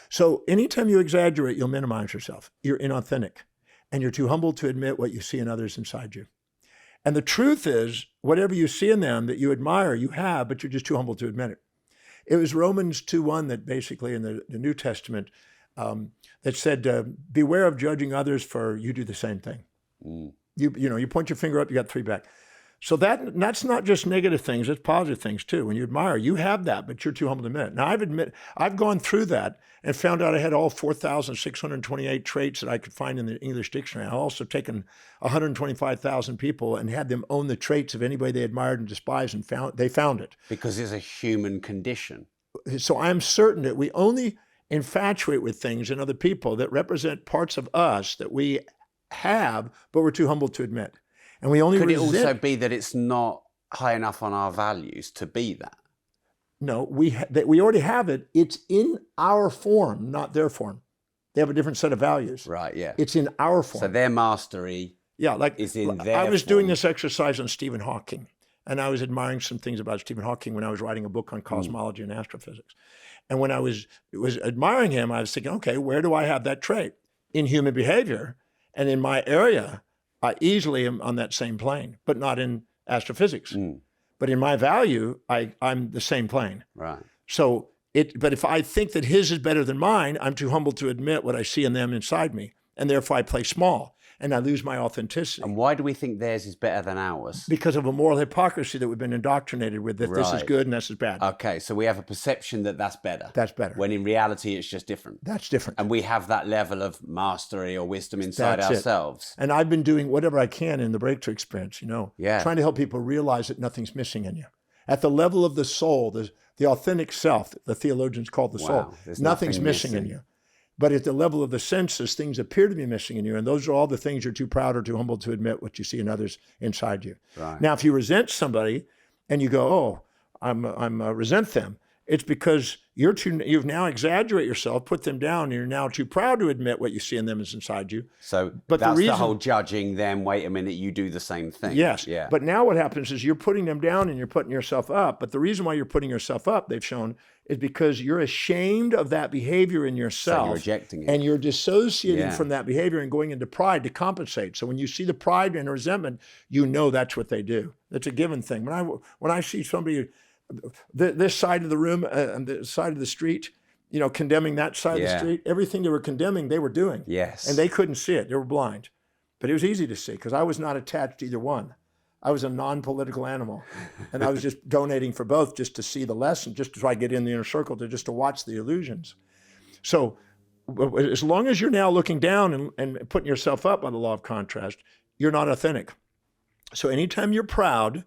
So anytime you exaggerate, you'll minimize yourself. You're inauthentic, and you're too humble to admit what you see in others inside you. And the truth is, whatever you see in them that you admire, you have, but you're just too humble to admit it. It was Romans 2:1 that basically in the New Testament that said, beware of judging others, for you do the same thing. You point your finger up, you got three back. So that's not just negative things, it's positive things too. When you admire, you have that, but you're too humble to admit it. Now I've gone through that and found out I had all 4,628 traits that I could find in the English dictionary. I've also taken 125,000 people and had them own the traits of anybody they admired and despised, and they found it. Because it's a human condition. So I'm certain that we only infatuate with things in other people that represent parts of us that we have, but we're too humble to admit. And we only Could it resent. also be that it's not high enough on our values to be that? No, we already have it. It's in our form, not their form. They have a different set of values. Right, yeah. It's in our form. So their mastery is in their I was form. doing this exercise on Stephen Hawking, and I was admiring some things about Stephen Hawking when I was writing a book on cosmology and astrophysics. And when I was admiring him, I was thinking, okay, where do I have that trait? In human behavior and in my area, I easily am on that same plane, but not in astrophysics. But in my value, I'm the same plane. Right. So but if I think that his is better than mine, I'm too humble to admit what I see in them inside me. And therefore I play small and I lose my authenticity. And why do we think theirs is better than ours? Because of a moral hypocrisy that we've been indoctrinated with, that this is good and this is bad. Okay, so we have a perception that that's better. That's better. When in reality, it's just different. That's different. And we have that level of mastery or wisdom inside ourselves. And I've been doing whatever I can in the breakthrough experience, trying to help people realize that nothing's missing in you. At the level of the soul, the authentic self, the theologians call it the soul, nothing's missing in you. But at the level of the senses, things appear to be missing in you. And those are all the things you're too proud or too humble to admit what you see in others inside you. Right. Now, if you resent somebody and you go, oh, I'm resent them, it's because you've now exaggerate yourself, put them down, and you're now too proud to admit what you see in them is inside you. So that's the whole judging them, wait a minute, you do the same thing. Yes. Yeah. But now what happens is you're putting them down and you're putting yourself up. But the reason why you're putting yourself up, they've shown, is because you're ashamed of that behavior in yourself. So you're rejecting it. And you're dissociating from that behavior and going into pride to compensate. So when you see the pride and resentment, you know that's what they do. That's a given thing. When I see somebody this side of the room and the side of the street, condemning that side of the street, everything they were condemning, they were doing. Yes. And they couldn't see it. They were blind. But it was easy to see because I was not attached to either one. I was a non-political animal. And I was just donating for both just to see the lesson, just to try to get in the inner circle, just to watch the illusions. So as long as you're now looking down and putting yourself up by the law of contrast, you're not authentic. So anytime you're proud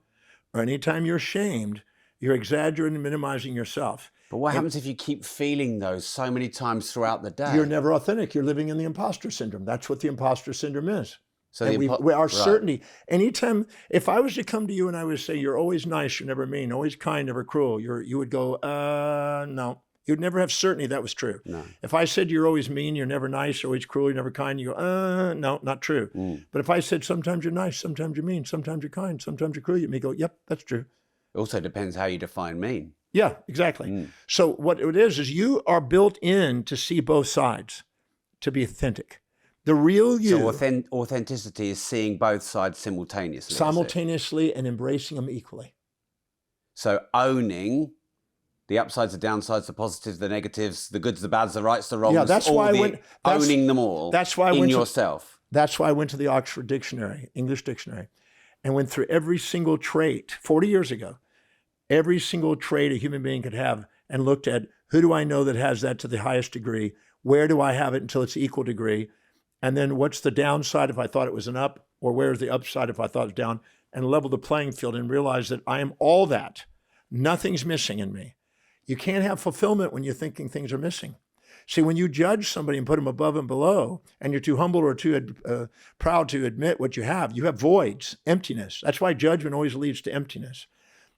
or anytime you're shamed, you're exaggerating and minimizing yourself. But what happens if you keep feeling those so many times throughout the day? You're never authentic. You're living in the imposter syndrome. That's what the imposter syndrome is. So our certainty. Anytime, if I was to come to you and I would say, you're always nice, you're never mean, always kind, never cruel, you would go, no. You'd never have certainty that was true. No. If I said you're always mean, you're never nice, you're always cruel, you're never kind, you go, no, not true. But if I said sometimes you're nice, sometimes you're mean, sometimes you're kind, sometimes you're cruel, you may go, yep, that's true. It also depends how you define mean. Yeah, exactly. So what it is you are built in to see both sides, to be authentic. The real you. So authenticity is seeing both sides simultaneously. Simultaneously and embracing them equally. So owning the upsides, the downsides, the positives, the negatives, the goods, the bads, the rights, the wrongs. Yeah, that's why owning them all. That's why yourself. That's why I went to the Oxford Dictionary, English Dictionary, and went through every single trait 40 years ago. Every single trait a human being could have, and looked at who do I know that has that to the highest degree? Where do I have it until it's equal degree? And then what's the downside if I thought it was an up, or where's the upside if I thought it was down? And level the playing field and realize that I am all that. Nothing's missing in me. You can't have fulfillment when you're thinking things are missing. See, when you judge somebody and put them above and below, and you're too humble or too proud to admit what you have voids, emptiness. That's why judgment always leads to emptiness.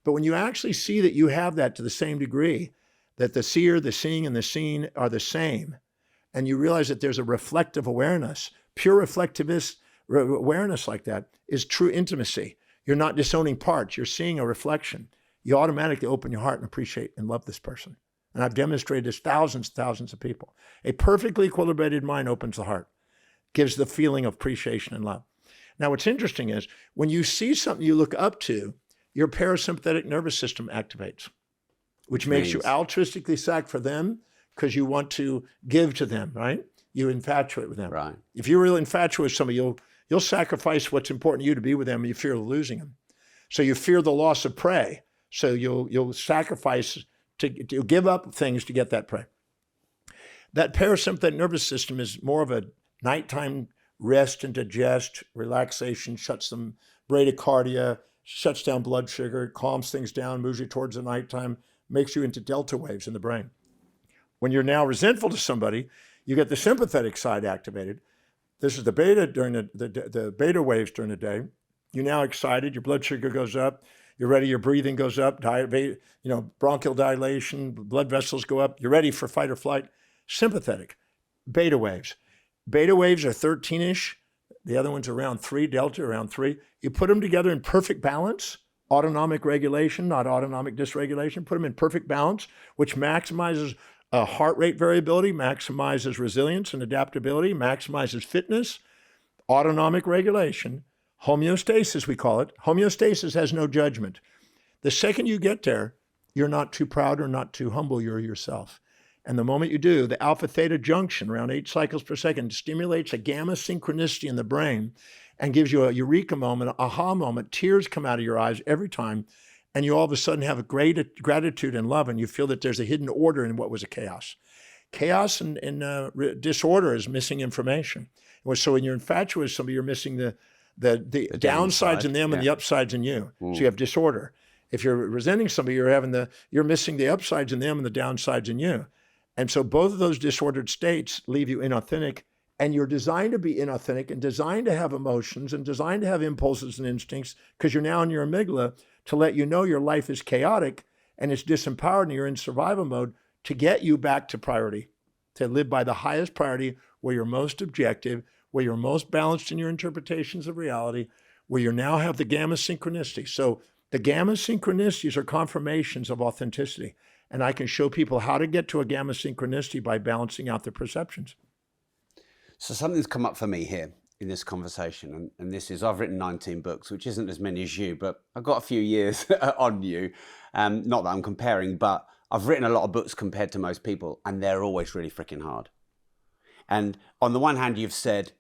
But when you actually see that you have that to the same degree, that the seer, the seeing, and the seen are the same, and you realize that there's a reflective awareness, pure reflectivist awareness like that is true intimacy. You're not disowning parts. You're seeing a reflection. You automatically open your heart and appreciate and love this person. And I've demonstrated this thousands and thousands of people. A perfectly equilibrated mind opens the heart, gives the feeling of appreciation and love. Now, what's interesting is when you see something you look up to, your parasympathetic nervous system activates, which makes you altruistically sac for them because you want to give to them, right? You infatuate with them. Right. If you're really infatuated with somebody, you'll sacrifice what's important to you to be with them, and you fear losing them. So you fear the loss of prey. So you'll sacrifice to give up things to get that prey. That parasympathetic nervous system is more of a nighttime rest and digest, relaxation, shuts some bradycardia, shuts down blood sugar, calms things down, moves you towards the nighttime, makes you into delta waves in the brain. When you're now resentful to somebody, you get the sympathetic side activated, This is the beta during the beta waves during the day. You're now excited. Your blood sugar goes up. You're ready. Your breathing goes up. Bronchial dilation. Blood vessels go up. You're ready for fight or flight. Sympathetic. Beta waves. Beta waves are 13-ish. The other one's around 3. Delta around 3. You put them together in perfect balance. Autonomic regulation, not autonomic dysregulation. Put them in perfect balance, which maximizes heart rate variability, maximizes resilience and adaptability, maximizes fitness, autonomic regulation, homeostasis, we call it. Homeostasis has no judgment. The second you get there, you're not too proud or not too humble, you're yourself. And the moment you do, the alpha theta junction, around 8 cycles per second, stimulates a gamma synchronicity in the brain and gives you a eureka moment, an aha moment. Tears come out of your eyes every time. And you all of a sudden have a great gratitude and love, and you feel that there's a hidden order in what was a chaos. Chaos and disorder is missing information. So when you're infatuated with somebody, you're missing the downsides in them and the upsides in you. So you have disorder. If you're resenting somebody, you're missing the upsides in them and the downsides in you. And so both of those disordered states leave you inauthentic, and you're designed to be inauthentic and designed to have emotions and designed to have impulses and instincts because you're now in your amygdala to let you know your life is chaotic and it's disempowered and you're in survival mode to get you back to priority, to live by the highest priority where you're most objective, where you're most balanced in your interpretations of reality, where you now have the gamma synchronicity. So the gamma synchronicities are confirmations of authenticity. And I can show people how to get to a gamma synchronicity by balancing out their perceptions. So something's come up for me here in this conversation, and this is, I've written 19 books, which isn't as many as you, but I've got a few years on you. Not that I'm comparing, but I've written a lot of books compared to most people, and they're always really freaking hard. And on the one hand, you've said,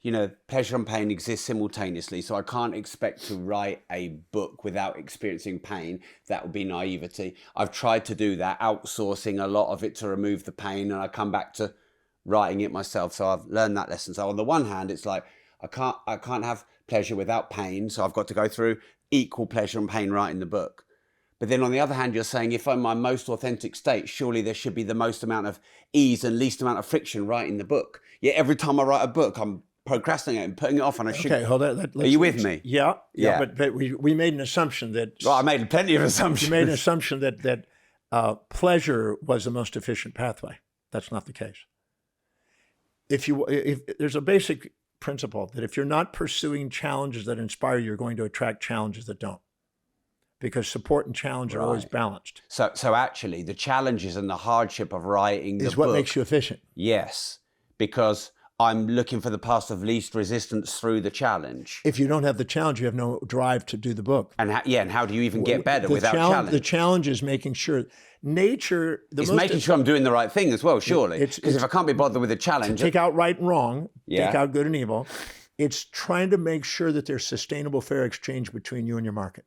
pleasure and pain exist simultaneously, so I can't expect to write a book without experiencing pain. That would be naivety. I've tried to do that, outsourcing a lot of it to remove the pain, and I come back to writing it myself. So I've learned that lesson. So on the one hand, it's like, I can't have pleasure without pain, so I've got to go through equal pleasure and pain writing the book. But then on the other hand, you're saying if I'm my most authentic state, surely there should be the most amount of ease and least amount of friction writing the book. Yet every time I write a book, I'm procrastinating, putting it off, and I should. Okay, hold on. Are you with me? Yeah. But we made an assumption that. Well, I made plenty of assumptions. You made an assumption that pleasure was the most efficient pathway. That's not the case. If there's a basic principle that if you're not pursuing challenges that inspire you, you're going to attract challenges that don't. Because support and challenge are always balanced. So actually, the challenges and the hardship of writing the book is what makes you efficient. Yes, because I'm looking for the path of least resistance through the challenge. If you don't have the challenge, you have no drive to do the book. And how do you even get better without challenge? The challenge is making sure nature. It's making sure I'm doing the right thing as well, surely. Because if I can't be bothered with a challenge, take out right and wrong, take out good and evil. It's trying to make sure that there's sustainable, fair exchange between you and your market.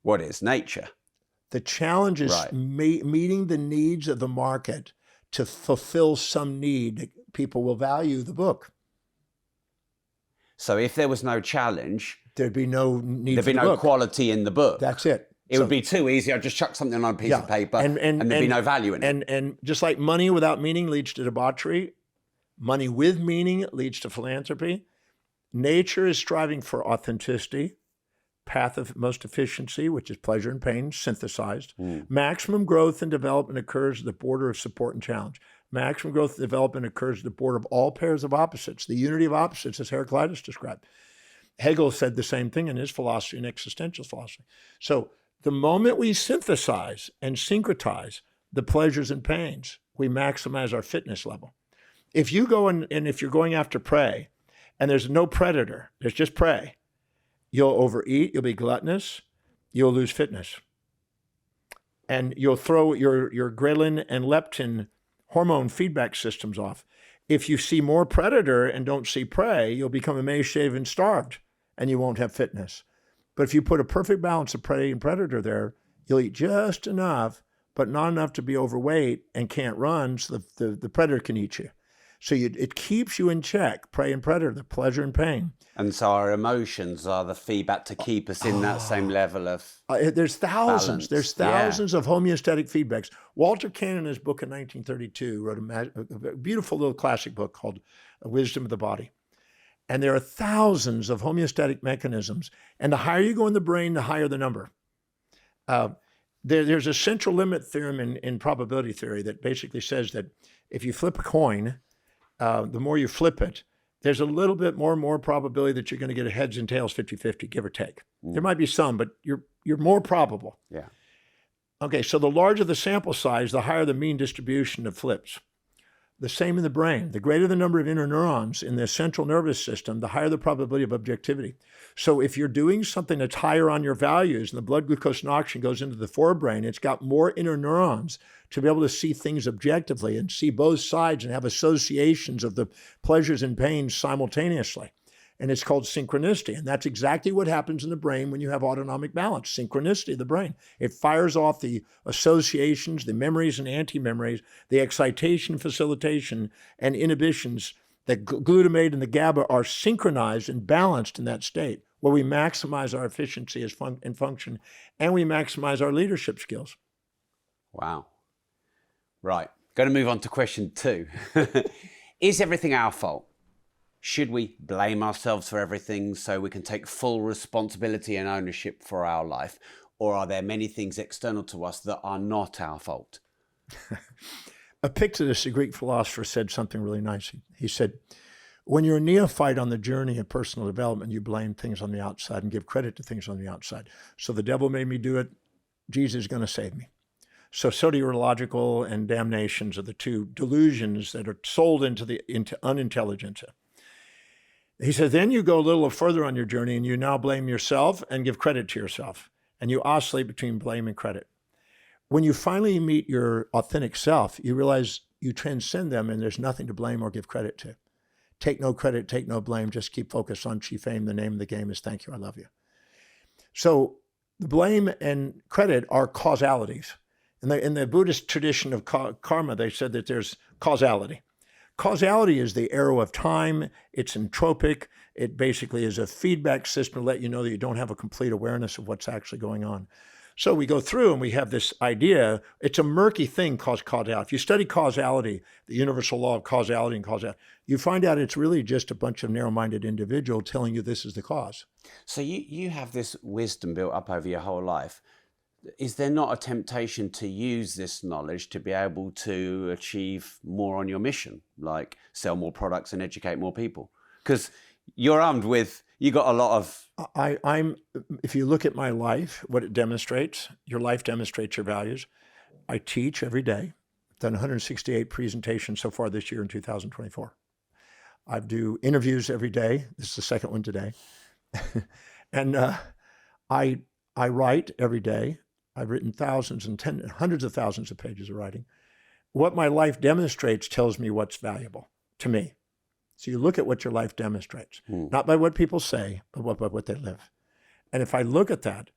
What is nature? The challenge is meeting the needs of the market to fulfill some need. People will value the book. So if there was no challenge, there'd be no need. There'd be no quality in the book. That's it. It would be too easy. I'd just chuck something on a piece of paper and there'd be no value in it. And just like money without meaning leads to debauchery, money with meaning leads to philanthropy. Nature is striving for authenticity, path of most efficiency, which is pleasure and pain, synthesized. Maximum growth and development occurs at the border of support and challenge. Maximum growth and development occurs at the border of all pairs of opposites, the unity of opposites, as Heraclitus described. Hegel said the same thing in his philosophy and existential philosophy. So the moment we synthesize and syncretize the pleasures and pains, we maximize our fitness level. If you go and if you're going after prey and there's no predator, there's just prey, you'll overeat, you'll be gluttonous, you'll lose fitness. And you'll throw your ghrelin and leptin hormone feedback systems off. If you see more predator and don't see prey, you'll become emaciated and starved, and you won't have fitness. But if you put a perfect balance of prey and predator there, you'll eat just enough, but not enough to be overweight and can't run, so the predator can eat you. So it keeps you in check, prey and predator, the pleasure and pain. And so our emotions are the feedback to keep us in that same level of there's thousands. balance. There's thousands of homeostatic feedbacks. Walter Cannon, in his book in 1932, wrote a beautiful little classic book called Wisdom of the Body. And there are thousands of homeostatic mechanisms. And the higher you go in the brain, the higher the number. There's a central limit theorem in probability theory that basically says that if you flip a coin, the more you flip it, there's a little bit more probability that you're going to get a heads and tails 50-50, give or take. There might be some, but you're more probable. Yeah. Okay, so the larger the sample size, the higher the mean distribution of flips. The same in the brain. The greater the number of interneurons in the central nervous system, the higher the probability of objectivity. So if you're doing something that's higher on your values and the blood glucose and oxygen goes into the forebrain, it's got more interneurons to be able to see things objectively and see both sides and have associations of the pleasures and pains simultaneously. And it's called synchronicity. And that's exactly what happens in the brain when you have autonomic balance, synchronicity of the brain. It fires off the associations, the memories and anti-memories, the excitation, facilitation, and inhibitions. The glutamate and the GABA are synchronized and balanced in that state where we maximize our efficiency and function, and we maximize our leadership skills. Wow. Right. Going to move on to question 2. Is everything our fault? Should we blame ourselves for everything so we can take full responsibility and ownership for our life? Or are there many things external to us that are not our fault? Epictetus, the Greek philosopher, said something really nice. He said, when you're a neophyte on the journey of personal development, you blame things on the outside and give credit to things on the outside. So the devil made me do it. Jesus is going to save me. So soteriological and damnations are the two delusions that are sold into unintelligence. He said, then you go a little further on your journey and you now blame yourself and give credit to yourself. And you oscillate between blame and credit. When you finally meet your authentic self, you realize you transcend them and there's nothing to blame or give credit to. Take no credit, take no blame, just keep focused on chief aim. The name of the game is thank you, I love you. So the blame and credit are causalities. In the Buddhist tradition of karma, they said that there's causality. Causality is the arrow of time. It's entropic. It basically is a feedback system to let you know that you don't have a complete awareness of what's actually going on. So we go through and we have this idea. It's a murky thing called causality. If you study causality, the universal law of causality and causality, you find out it's really just a bunch of narrow-minded individuals telling you this is the cause. So you have this wisdom built up over your whole life. Is there not a temptation to use this knowledge to be able to achieve more on your mission, like sell more products and educate more people? Because you're armed with, you got a lot of... If you look at my life, what it demonstrates, your life demonstrates your values. I teach every day. I've done 168 presentations so far this year in 2024. I do interviews every day. This is the second one today. And I write every day. I've written thousands and hundreds of thousands of pages of writing. What my life demonstrates tells me what's valuable to me. So you look at what your life demonstrates, not by what people say, but by what they live. And if I look at that,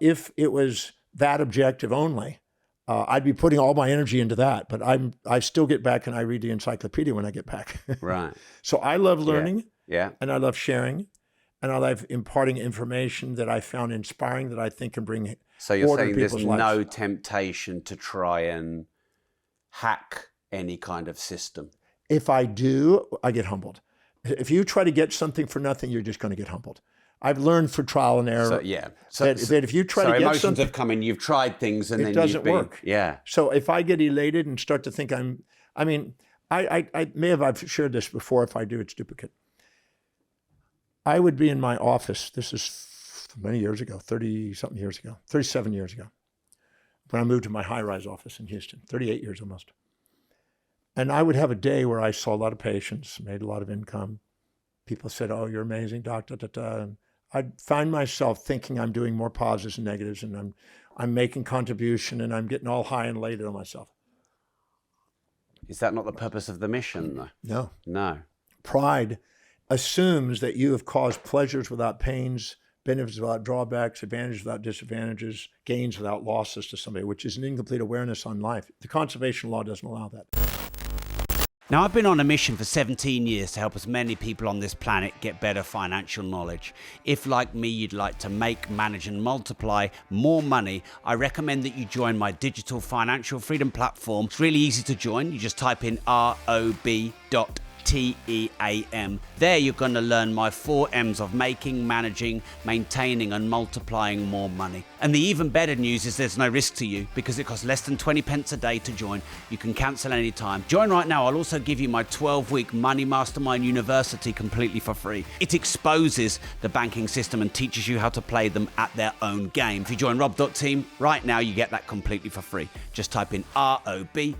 if it was that objective only, I'd be putting all my energy into that. But I still get back and I read the encyclopedia when I get back. Right. So I love learning, yeah, and I love sharing, and I love imparting information that I found inspiring that I think can bring. So you're saying there's lives. no temptation to try and hack any kind of system? If I do, I get humbled. If you try to get something for nothing, you're just going to get humbled. I've learned for trial and error that if you try to get emotions something, have come in, you've tried things and it then doesn't work. Yeah. So if I get elated and start to think I may have I've shared this before. If I do, it's duplicate. I would be in my office. This is many years ago, 37 years ago, when I moved to my high-rise office in Houston, 38 years almost. And I would have a day where I saw a lot of patients, made a lot of income. People said, "Oh, you're amazing, doctor." And I'd find myself thinking I'm doing more positives and negatives, and I'm making contribution, and I'm getting all high and elated on myself. Is that not the purpose of the mission, though? No. No. Pride assumes that you have caused pleasures without pains, benefits without drawbacks, advantages without disadvantages, gains without losses to somebody, which is an incomplete awareness on life. The conservation law doesn't allow that. Now, I've been on a mission for 17 years to help as many people on this planet get better financial knowledge. If, like me, you'd like to make, manage, and multiply more money, I recommend that you join my digital financial freedom platform. It's really easy to join. You just type in rob.io. There you're going to learn my 4 M's of making, managing, maintaining and multiplying more money. And the even better news is there's no risk to you because it costs less than 20 pence a day to join. You can cancel anytime. Join right now. I'll also give you my 12-week Money Mastermind University completely for free. It exposes the banking system and teaches you how to play them at their own game. If you join rob.team right now, you get that completely for free. Just type in rob.team.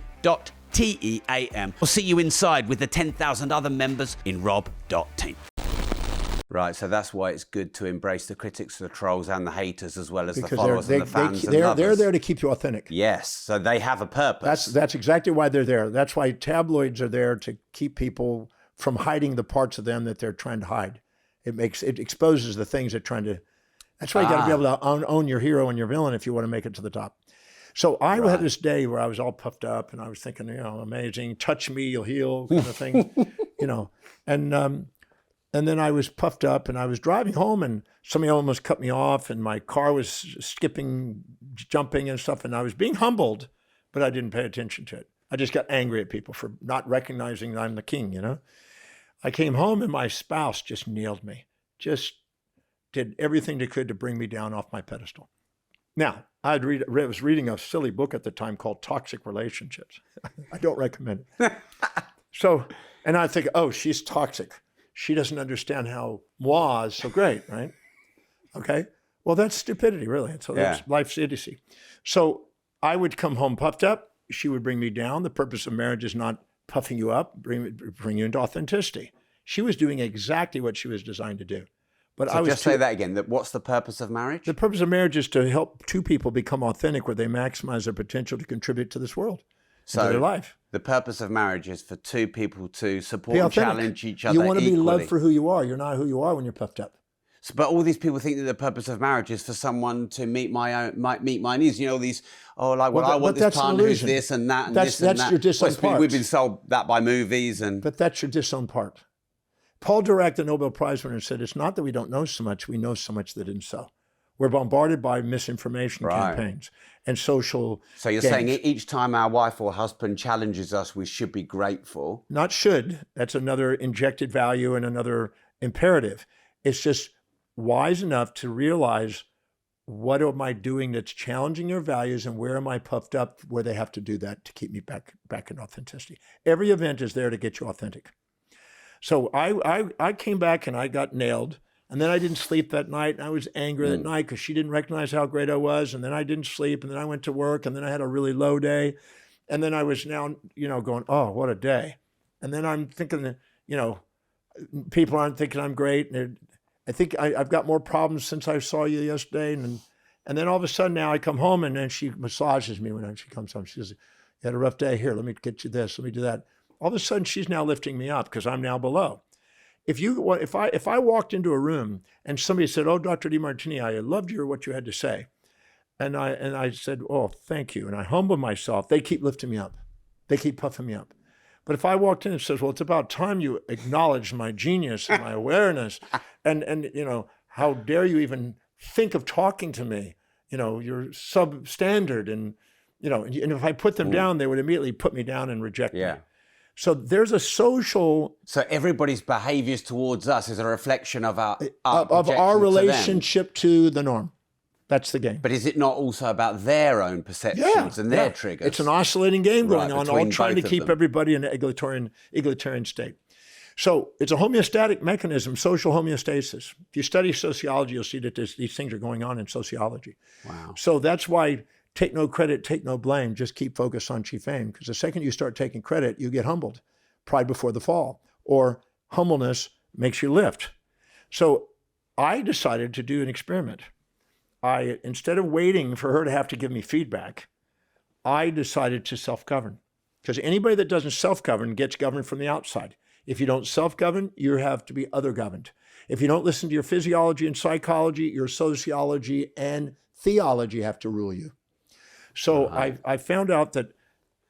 We'll see you inside with the 10,000 other members in rob.team. Right, so that's why it's good to embrace the critics, the trolls and the haters as well as the followers and the fans and lovers. They're there to keep you authentic. Yes, so they have a purpose. That's exactly why they're there. That's why tabloids are there, to keep people from hiding the parts of them that they're trying to hide. It exposes the things they're trying to. That's why you got to be able to own your hero and your villain if you want to make it to the top. So I had this day where I was all puffed up and I was thinking, amazing, touch me, you'll heal, kind of thing, And then I was puffed up and I was driving home and somebody almost cut me off and my car was skipping, jumping and stuff. And I was being humbled, but I didn't pay attention to it. I just got angry at people for not recognizing that I'm the king, I came home and my spouse just nailed me, just did everything they could to bring me down off my pedestal. Now, I was reading a silly book at the time called Toxic Relationships. I don't recommend it. And I think, she's toxic. She doesn't understand how moi is so great, right? Okay. Well, that's stupidity, really. That's life's idiocy. So I would come home puffed up. She would bring me down. The purpose of marriage is not puffing you up, bring you into authenticity. She was doing exactly what she was designed to do. But so just say that again. What's the purpose of marriage? The purpose of marriage is to help two people become authentic, where they maximize their potential to contribute to this world, to their life. The purpose of marriage is for two people to support and challenge each other. You want to be equally. loved for who you are. You're not who you are when you're puffed up. So, but all these people think that the purpose of marriage is for someone to meet my needs. I want this partner who's this and that and this and that. That's your disowned part. We've been sold that by movies But that's your disowned part. Paul Dirac, the Nobel Prize winner, said, it's not that we don't know so much, we know so much that isn't so. We're bombarded by misinformation campaigns and social So you're saying each time our wife or husband challenges us, we should be grateful? Not should. That's another injected value and another imperative. It's just wise enough to realize, what am I doing that's challenging your values, and where am I puffed up where they have to do that to keep me back in authenticity? Every event is there to get you authentic. So I came back and I got nailed. And then I didn't sleep that night. And I was angry that night because she didn't recognize how great I was. And then I didn't sleep. And then I went to work. And then I had a really low day. And then I was now, going, oh, what a day. And then I'm thinking, people aren't thinking I'm great. And I think I've got more problems since I saw you yesterday. And then all of a sudden now I come home and then she massages me when she comes home. She says, you had a rough day. Here, let me get you this. Let me do that. All of a sudden, she's now lifting me up because I'm now below. If I walked into a room and somebody said, "Oh, Dr. Demartini, I loved what you had to say," and I said, "Oh, thank you," and I humble myself, they keep lifting me up, they keep puffing me up. But if I walked in and says, "Well, it's about time you acknowledge my genius and my awareness," and how dare you even think of talking to me? You're substandard, and if I put them down, they would immediately put me down and reject me. So there's a social. So everybody's behaviors towards us is a reflection of our relationship to the norm. That's the game. But is it not also about their own perceptions and their triggers? It's an oscillating game going on, all trying to keep everybody in an egalitarian state. So it's a homeostatic mechanism, social homeostasis. If you study sociology, you'll see that these things are going on in sociology. Wow. So that's why. Take no credit, take no blame, just keep focused on chief aim. Because the second you start taking credit, you get humbled. Pride before the fall. Or humbleness makes you lift. So I decided to do an experiment. Instead of waiting for her to have to give me feedback, I decided to self-govern. Because anybody that doesn't self-govern gets governed from the outside. If you don't self-govern, you have to be other-governed. If you don't listen to your physiology and psychology, your sociology and theology have to rule you. So I found out that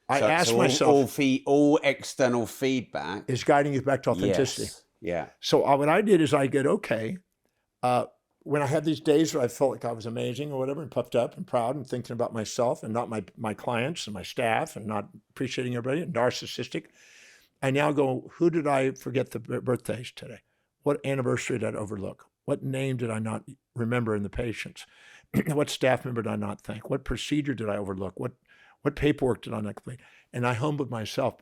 I asked myself... all external feedback... is guiding you back to authenticity. Yes. Yeah. So what I did is I get, when I had these days where I felt like I was amazing or whatever, and puffed up and proud and thinking about myself and not my clients and my staff and not appreciating everybody and narcissistic, I now go, who did I forget the birthdays today? What anniversary did I overlook? What name did I not remember in the patients? What staff member did I not thank? What procedure did I overlook? What paperwork did I not complete? And I humbled myself.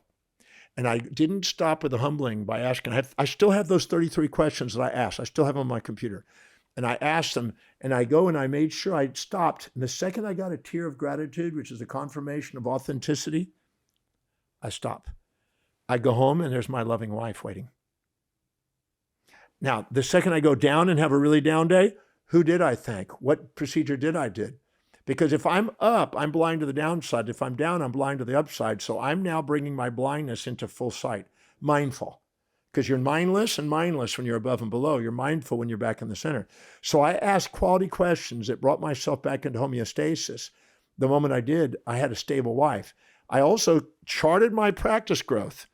And I didn't stop with the humbling by asking. I still have those 33 questions that I asked. I still have them on my computer. And I asked them, and I go and I made sure I stopped. And the second I got a tear of gratitude, which is a confirmation of authenticity, I stop. I go home and there's my loving wife waiting. Now, the second I go down and have a really down day, who did I thank? What procedure did I do? Because if I'm up, I'm blind to the downside. If I'm down, I'm blind to the upside. So I'm now bringing my blindness into full sight, mindful. Because you're mindless and mindless when you're above and below. You're mindful when you're back in the center. So I asked quality questions that brought myself back into homeostasis. The moment I did, I had a stable wife. I also charted my practice growth.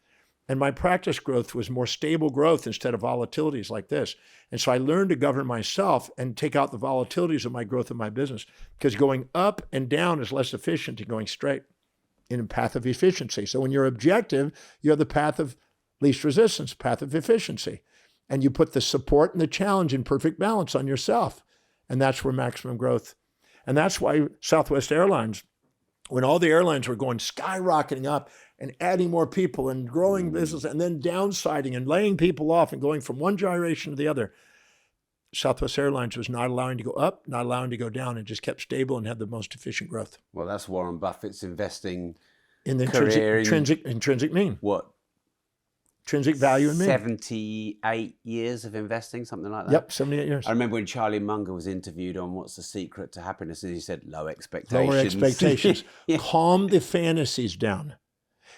And my practice growth was more stable growth instead of volatilities like this. And so I learned to govern myself and take out the volatilities of my growth of my business, because going up and down is less efficient than going straight in a path of efficiency. So when you're objective, you have the path of least resistance, path of efficiency. And you put the support and the challenge in perfect balance on yourself. And that's where maximum growth. And that's why Southwest Airlines, when all the airlines were going skyrocketing up and adding more people and growing business and then downsizing and laying people off and going from one gyration to the other, Southwest Airlines was not allowing to go up, not allowing to go down, and just kept stable and had the most efficient growth. Well, that's Warren Buffett's investing in the intrinsic mean. What? Intrinsic value in mean. 78 years of investing, something like that? Yep, 78 years. I remember when Charlie Munger was interviewed on What's the Secret to Happiness, and he said, low expectations. Lower expectations. Yeah. Calm the fantasies down.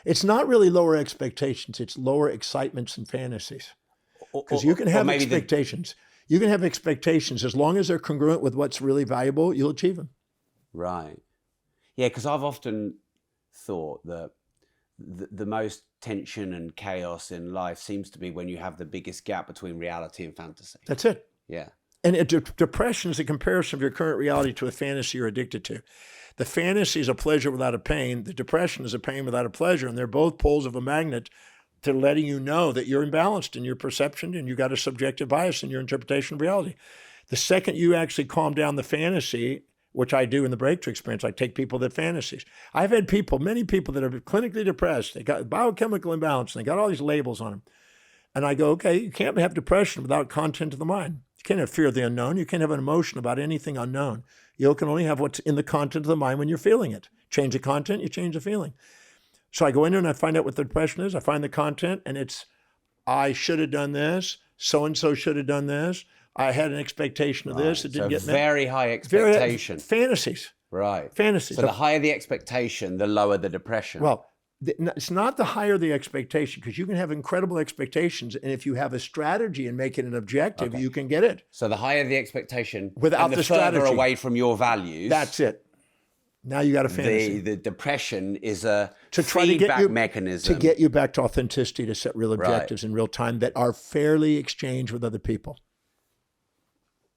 It's not really lower expectations, it's lower excitements and fantasies. Because you can have expectations. You can have expectations. As long as they're congruent with what's really valuable, you'll achieve them. Right. Yeah, because I've often thought that the most tension and chaos in life seems to be when you have the biggest gap between reality and fantasy. That's it. Yeah. And depression is a comparison of your current reality to a fantasy you're addicted to. The fantasy is a pleasure without a pain. The depression is a pain without a pleasure. And they're both poles of a magnet to letting you know that you're imbalanced in your perception and you got a subjective bias in your interpretation of reality. The second you actually calm down the fantasy, which I do in the breakthrough experience, I take people that fantasies. I've had many people that are clinically depressed. They got biochemical imbalance and they got all these labels on them. And I go, okay, you can't have depression without content of the mind. You can't have fear of the unknown. You can't have an emotion about anything unknown. You can only have what's in the content of the mind when you're feeling it. Change the content, you change the feeling. So I go in there and I find out what the depression is. I find the content and it's, I should have done this. So-and-so should have done this. I had an expectation of this. It didn't get met. Very high expectation. Fantasies. Right. Fantasies. So the higher the expectation, the lower the depression. Well, it's not the higher the expectation, because you can have incredible expectations. And if you have a strategy and make it an objective, you can get it. So the higher the expectation, without and the strategy, further away from your values. That's it. Now you got a fantasy. The depression is a to try feedback to get you, mechanism. To get you back to authenticity, to set real objectives in real time that are fairly exchanged with other people.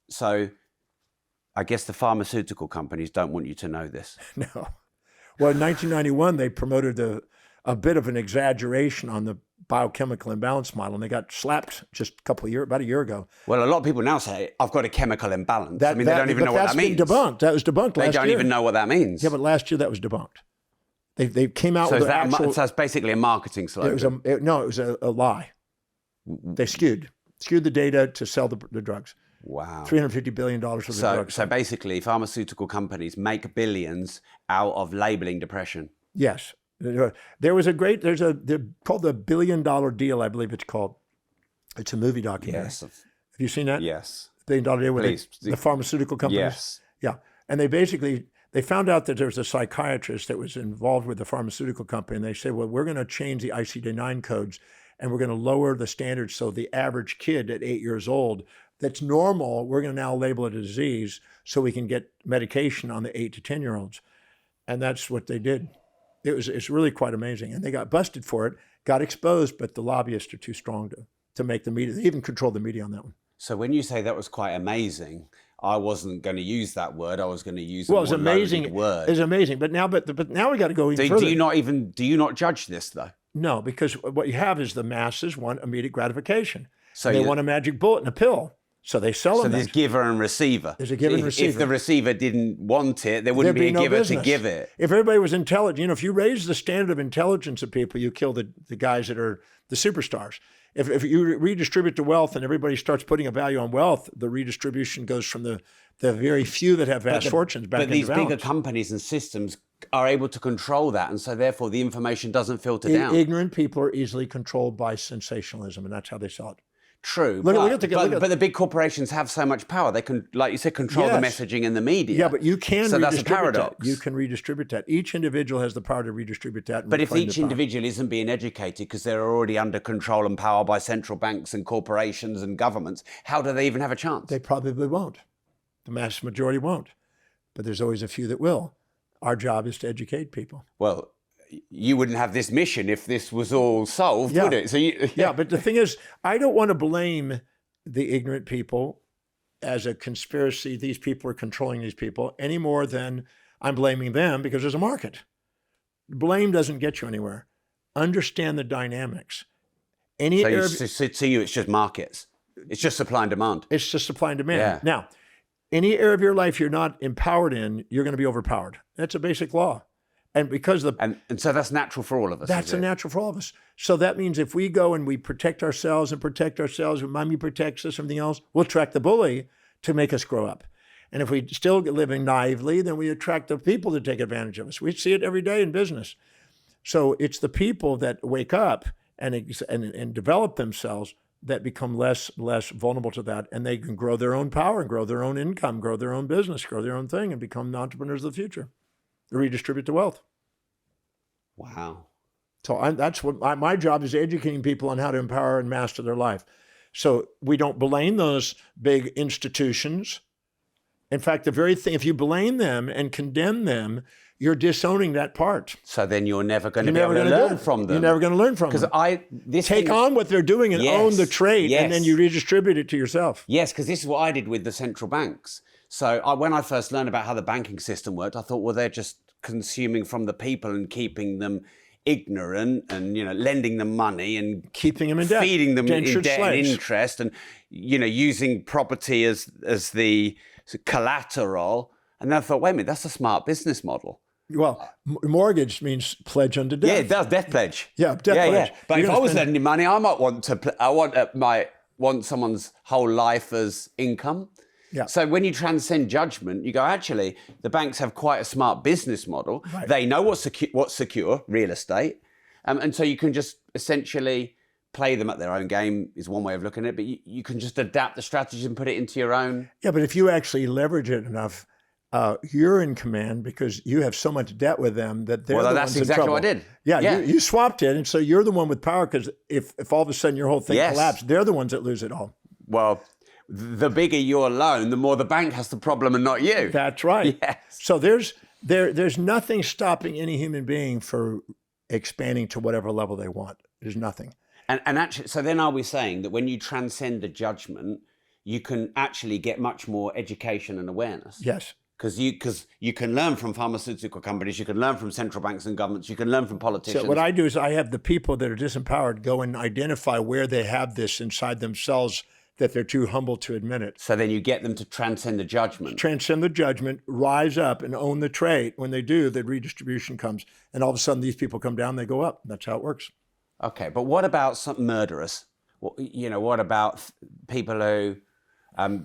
So I guess the pharmaceutical companies don't want you to know this. No. Well, in 1991, they promoted a bit of an exaggeration on the biochemical imbalance model, and they got slapped just about a year ago. Well, a lot of people now say, I've got a chemical imbalance. They don't even know what that means. That's been debunked. That was debunked last year. They don't even know what that means. Yeah, but last year that was debunked. They came out with so that's basically a marketing slogan. It was a lie. They skewed the data to sell the drugs. Wow. $350 billion worth of drugs. So basically, pharmaceutical companies make billions out of labeling depression. Yes. There was they're called the $1 billion deal, I believe it's called. It's a movie documentary. Yes. Have you seen that? Yes. $1 billion deal with the pharmaceutical companies? Yes. Yeah. And they found out that there was a psychiatrist that was involved with the pharmaceutical company, and they said, well, we're going to change the ICD-9 codes, and we're going to lower the standards so the average kid at 8 years old that's normal, we're going to now label it a disease so we can get medication on the 8 to 10-year-olds. And that's what they did. It's really quite amazing. And they got busted for it, got exposed, but the lobbyists are too strong to make the media. They even control the media on that one. So when you say that was quite amazing, I wasn't going to use that word. I was going to use a more loaded word. It's amazing. But now we got to go even further. Do you not judge this though? No, because what you have is the masses want immediate gratification. So They want a magic bullet and a pill. So they sell So them. there's giver and receiver. There's a giver and receiver. If the receiver didn't want it, there wouldn't There'd be a no giver business. to give it. If everybody was intelligent, if you raise the standard of intelligence of people, you kill the guys that are the superstars. If you redistribute the wealth and everybody starts putting a value on wealth, the redistribution goes from the very few that have vast fortunes back into But these balance. bigger companies and systems are able to control that, and so therefore the information doesn't filter down. Ignorant people are easily controlled by sensationalism, and that's how they sell it. True, Look but, at but the big corporations have so much power. They can, like you said, control the messaging in the media. Yeah, but you can so redistribute that's a paradox. that. You can redistribute that. Each individual has the power to redistribute that. But if each individual isn't being educated because they're already under control and power by central banks and corporations and governments, how do they even have a chance? They probably won't. The mass majority won't. But there's always a few that will. Our job is to educate people. Well, you wouldn't have this mission if this was all solved, would it? So yeah, but the thing is, I don't want to blame the ignorant people as a conspiracy. These people are controlling these people any more than I'm blaming them because there's a market. Blame doesn't get you anywhere. Understand the dynamics. So to you, it's just markets. It's just supply and demand. It's just supply and demand. Yeah. Now, any area of your life you're not empowered in, you're going to be overpowered. That's a basic law. And because and so that's natural for all of us. That's natural for all of us. So that means if we go and we protect ourselves and mommy protects us, everything else, we'll attract the bully to make us grow up. And if we still living naively, then we attract the people that take advantage of us. We see it every day in business. So it's the people that wake up and develop themselves that become less vulnerable to that, and they can grow their own power and grow their own income, grow their own business, grow their own thing, and become entrepreneurs of the future. Redistribute the wealth. Wow. So that's what my job is, educating people on how to empower and master their life. So we don't blame those big institutions. In fact, the very thing, if you blame them and condemn them, you're disowning that part. So then you're never going to be able to learn from them. You're never going to learn from them. Because take on what they're doing and own the trait, and then you redistribute it to yourself. Yes, because this is what I did with the central banks. So when I first learned about how the banking system worked, I thought, well, they're just consuming from the people and keeping them ignorant and, lending them money and keeping them in debt, feeding them in debt slaves. and interest and, using property as the collateral. And then I thought, wait a minute, that's a smart business model. Well, mortgage means pledge unto death. Yeah, it does, death pledge. Yeah, death pledge. Yeah. But if I was lending money, I might want someone's whole life as income. Yeah. So when you transcend judgment, you go, actually, the banks have quite a smart business model. Right. They know what's secure, real estate. And so you can just essentially play them at their own game is one way of looking at it, but you can just adapt the strategy and put it into your own. Yeah, but if you actually leverage it enough, you're in command because you have so much debt with them that they're the ones in trouble. That's exactly what I did. Yeah. You swapped it, and so you're the one with power because if all of a sudden your whole thing collapsed, they're the ones that lose it all. Well, the bigger your loan, the more the bank has the problem and not you. That's right. Yes. So there's nothing stopping any human being for expanding to whatever level they want. There's nothing. And actually, so then are we saying that when you transcend the judgment, you can actually get much more education and awareness? Yes. Because you can learn from pharmaceutical companies, you can learn from central banks and governments, you can learn from politicians. So what I do is I have the people that are disempowered go and identify where they have this inside themselves that they're too humble to admit it. So then you get them to transcend the judgment. Transcend the judgment, rise up and own the trait. When they do, the redistribution comes. And all of a sudden these people come down, they go up. That's how it works. Okay, but what about some murderers? What about people who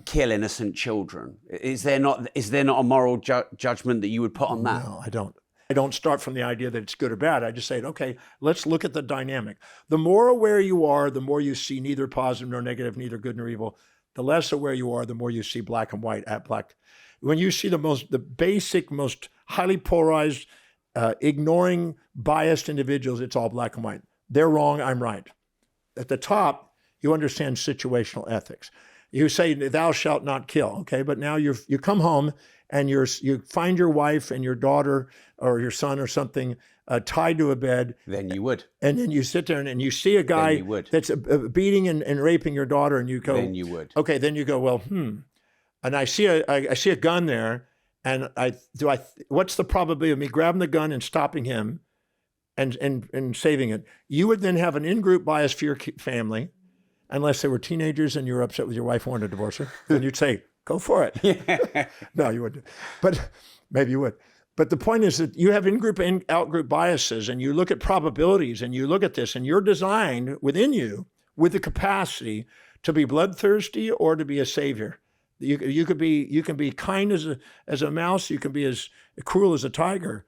kill innocent children? Is there not a moral judgment that you would put on that? No, I don't. I don't start from the idea that it's good or bad. I just say, okay, let's look at the dynamic. The more aware you are, the more you see neither positive nor negative, neither good nor evil. The less aware you are, the more you see black and white at black. When you see the basic, most highly polarized, ignoring, biased individuals, it's all black and white. They're wrong, I'm right. At the top, you understand situational ethics. You say, thou shalt not kill, okay? But now you come home and you find your wife and your daughter or your son or something tied to a bed. Then you would. And then you sit there and you see a guy that's beating and raping your daughter, and you go. Then you would. Okay, then you go, well, And I see a gun there, and what's the probability of me grabbing the gun and stopping him and saving it, you would then have an in-group bias for your family, unless they were teenagers and you were upset with your wife and wanted to divorce her. Then you'd say, go for it. Yeah. No, you wouldn't. But maybe you would. But the point is that you have in-group and out-group biases, and you look at probabilities, and you look at this, and you're designed within you with the capacity to be bloodthirsty or to be a savior. You can be kind as a mouse. You can be as cruel as a tiger,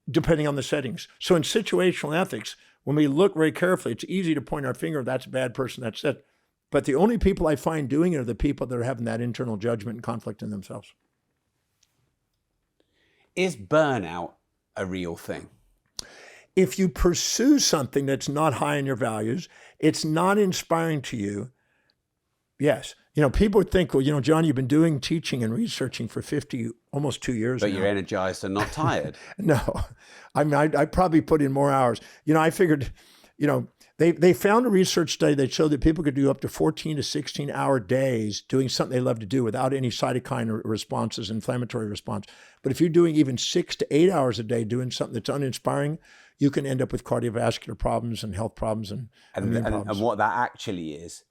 depending on the settings. So in situational ethics, when we look very carefully, it's easy to point our finger. That's a bad person. That's it. But the only people I find doing it are the people that are having that internal judgment and conflict in themselves. Is burnout a real thing? If you pursue something that's not high in your values, it's not inspiring to you, yes. People would think, well, John, you've been doing teaching and researching for almost 2 years now. But you're energized and not tired. No. I mean, I probably put in more hours. I figured, they found a research study that showed that people could do up to 14 to 16 hour days doing something they love to do without any cytokine responses, inflammatory response. But if you're doing even 6 to 8 hours a day doing something that's uninspiring, you can end up with cardiovascular problems and health problems and immune problems. And what that actually is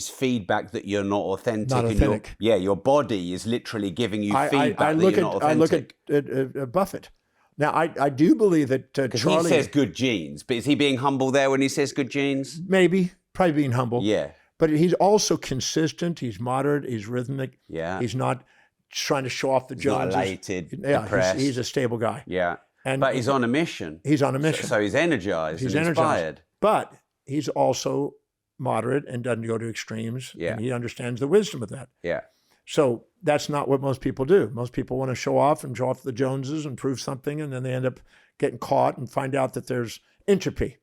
feedback that you're not authentic. Not authentic. And your body is literally giving you feedback that you're not authentic. I look at Buffett. Now, I do believe that Charlie... he says good genes, but is he being humble there when he says good genes? Maybe, probably being humble. Yeah. But he's also consistent, he's moderate, he's rhythmic. Yeah. He's not trying to show off the Joneses. Not elated, depressed. He's a stable guy. Yeah. But he's on a mission. He's on a mission. So he's energized and inspired. But he's also moderate and doesn't go to extremes. Yeah. And he understands the wisdom of that. Yeah. So that's not what most people do. Most people want to show off the Joneses and prove something, and then they end up getting caught and find out that there's entropy.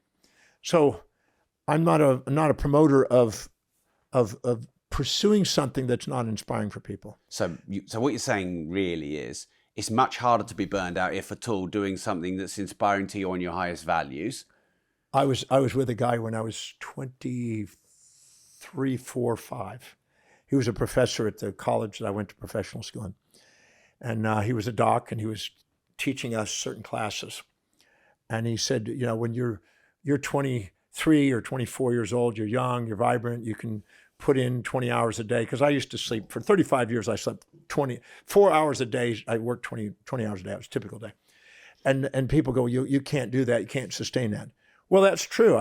So I'm not a promoter of pursuing something that's not inspiring for people. So what you're saying really is it's much harder to be burned out, if at all, doing something that's inspiring to you on your highest values. I was with a guy when I was 23, 4, 5. He was a professor at the college that I went to professional school in. And he was a doc, and he was teaching us certain classes. And he said, when you're 23 or 24 years old, you're young, you're vibrant, you can put in 20 hours a day. Because I used to sleep, for 35 years, I slept 4 hours a day. I worked 20 hours a day. It was a typical day. And people go, you can't do that. You can't sustain that. Well, that's true.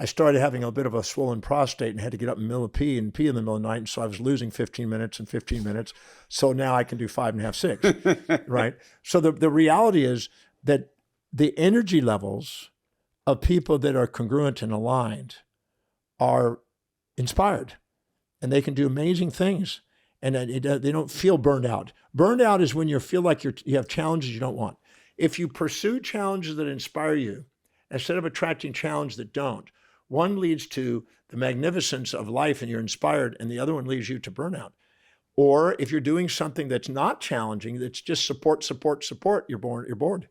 I started having a bit of a swollen prostate and had to get up in the middle of pee in the middle of the night. And so I was losing 15 minutes and 15 minutes. So now I can do 5.5, 6, right? So the reality is that the energy levels of people that are congruent and aligned are inspired, and they can do amazing things. And they don't feel burned out. Burned out is when you feel like you have challenges you don't want. If you pursue challenges that inspire you, instead of attracting challenges that don't, one leads to the magnificence of life and you're inspired, and the other one leads you to burnout. Or if you're doing something that's not challenging, that's just support, you're bored.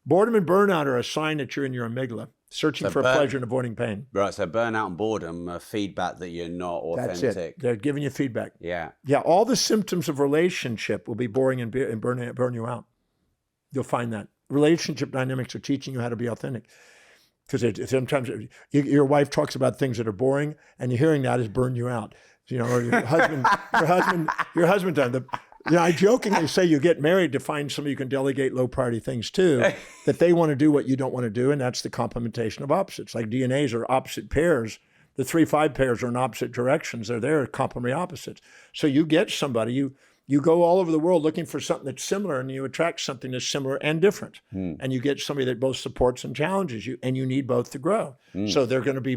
Boredom and burnout are a sign that you're in your amygdala, searching for pleasure and avoiding pain. Right, so burnout and boredom are feedback that you're not authentic. That's it. They're giving you feedback. Yeah. Yeah, all the symptoms of relationship will be boring and burn you out. You'll find that. Relationship dynamics are teaching you how to be authentic. Because sometimes your wife talks about things that are boring, and you're hearing that has burned you out. Or your husband done. I jokingly say you get married to find somebody you can delegate low priority things to, that they want to do what you don't want to do, and that's the complementation of opposites. Like DNAs are opposite pairs. The 3-5 pairs are in opposite directions. They're complementary opposites. So you get somebody, you go all over the world looking for something that's similar, and you attract something that's similar and different. And you get somebody that both supports and challenges you, and you need both to grow. So they're going to be,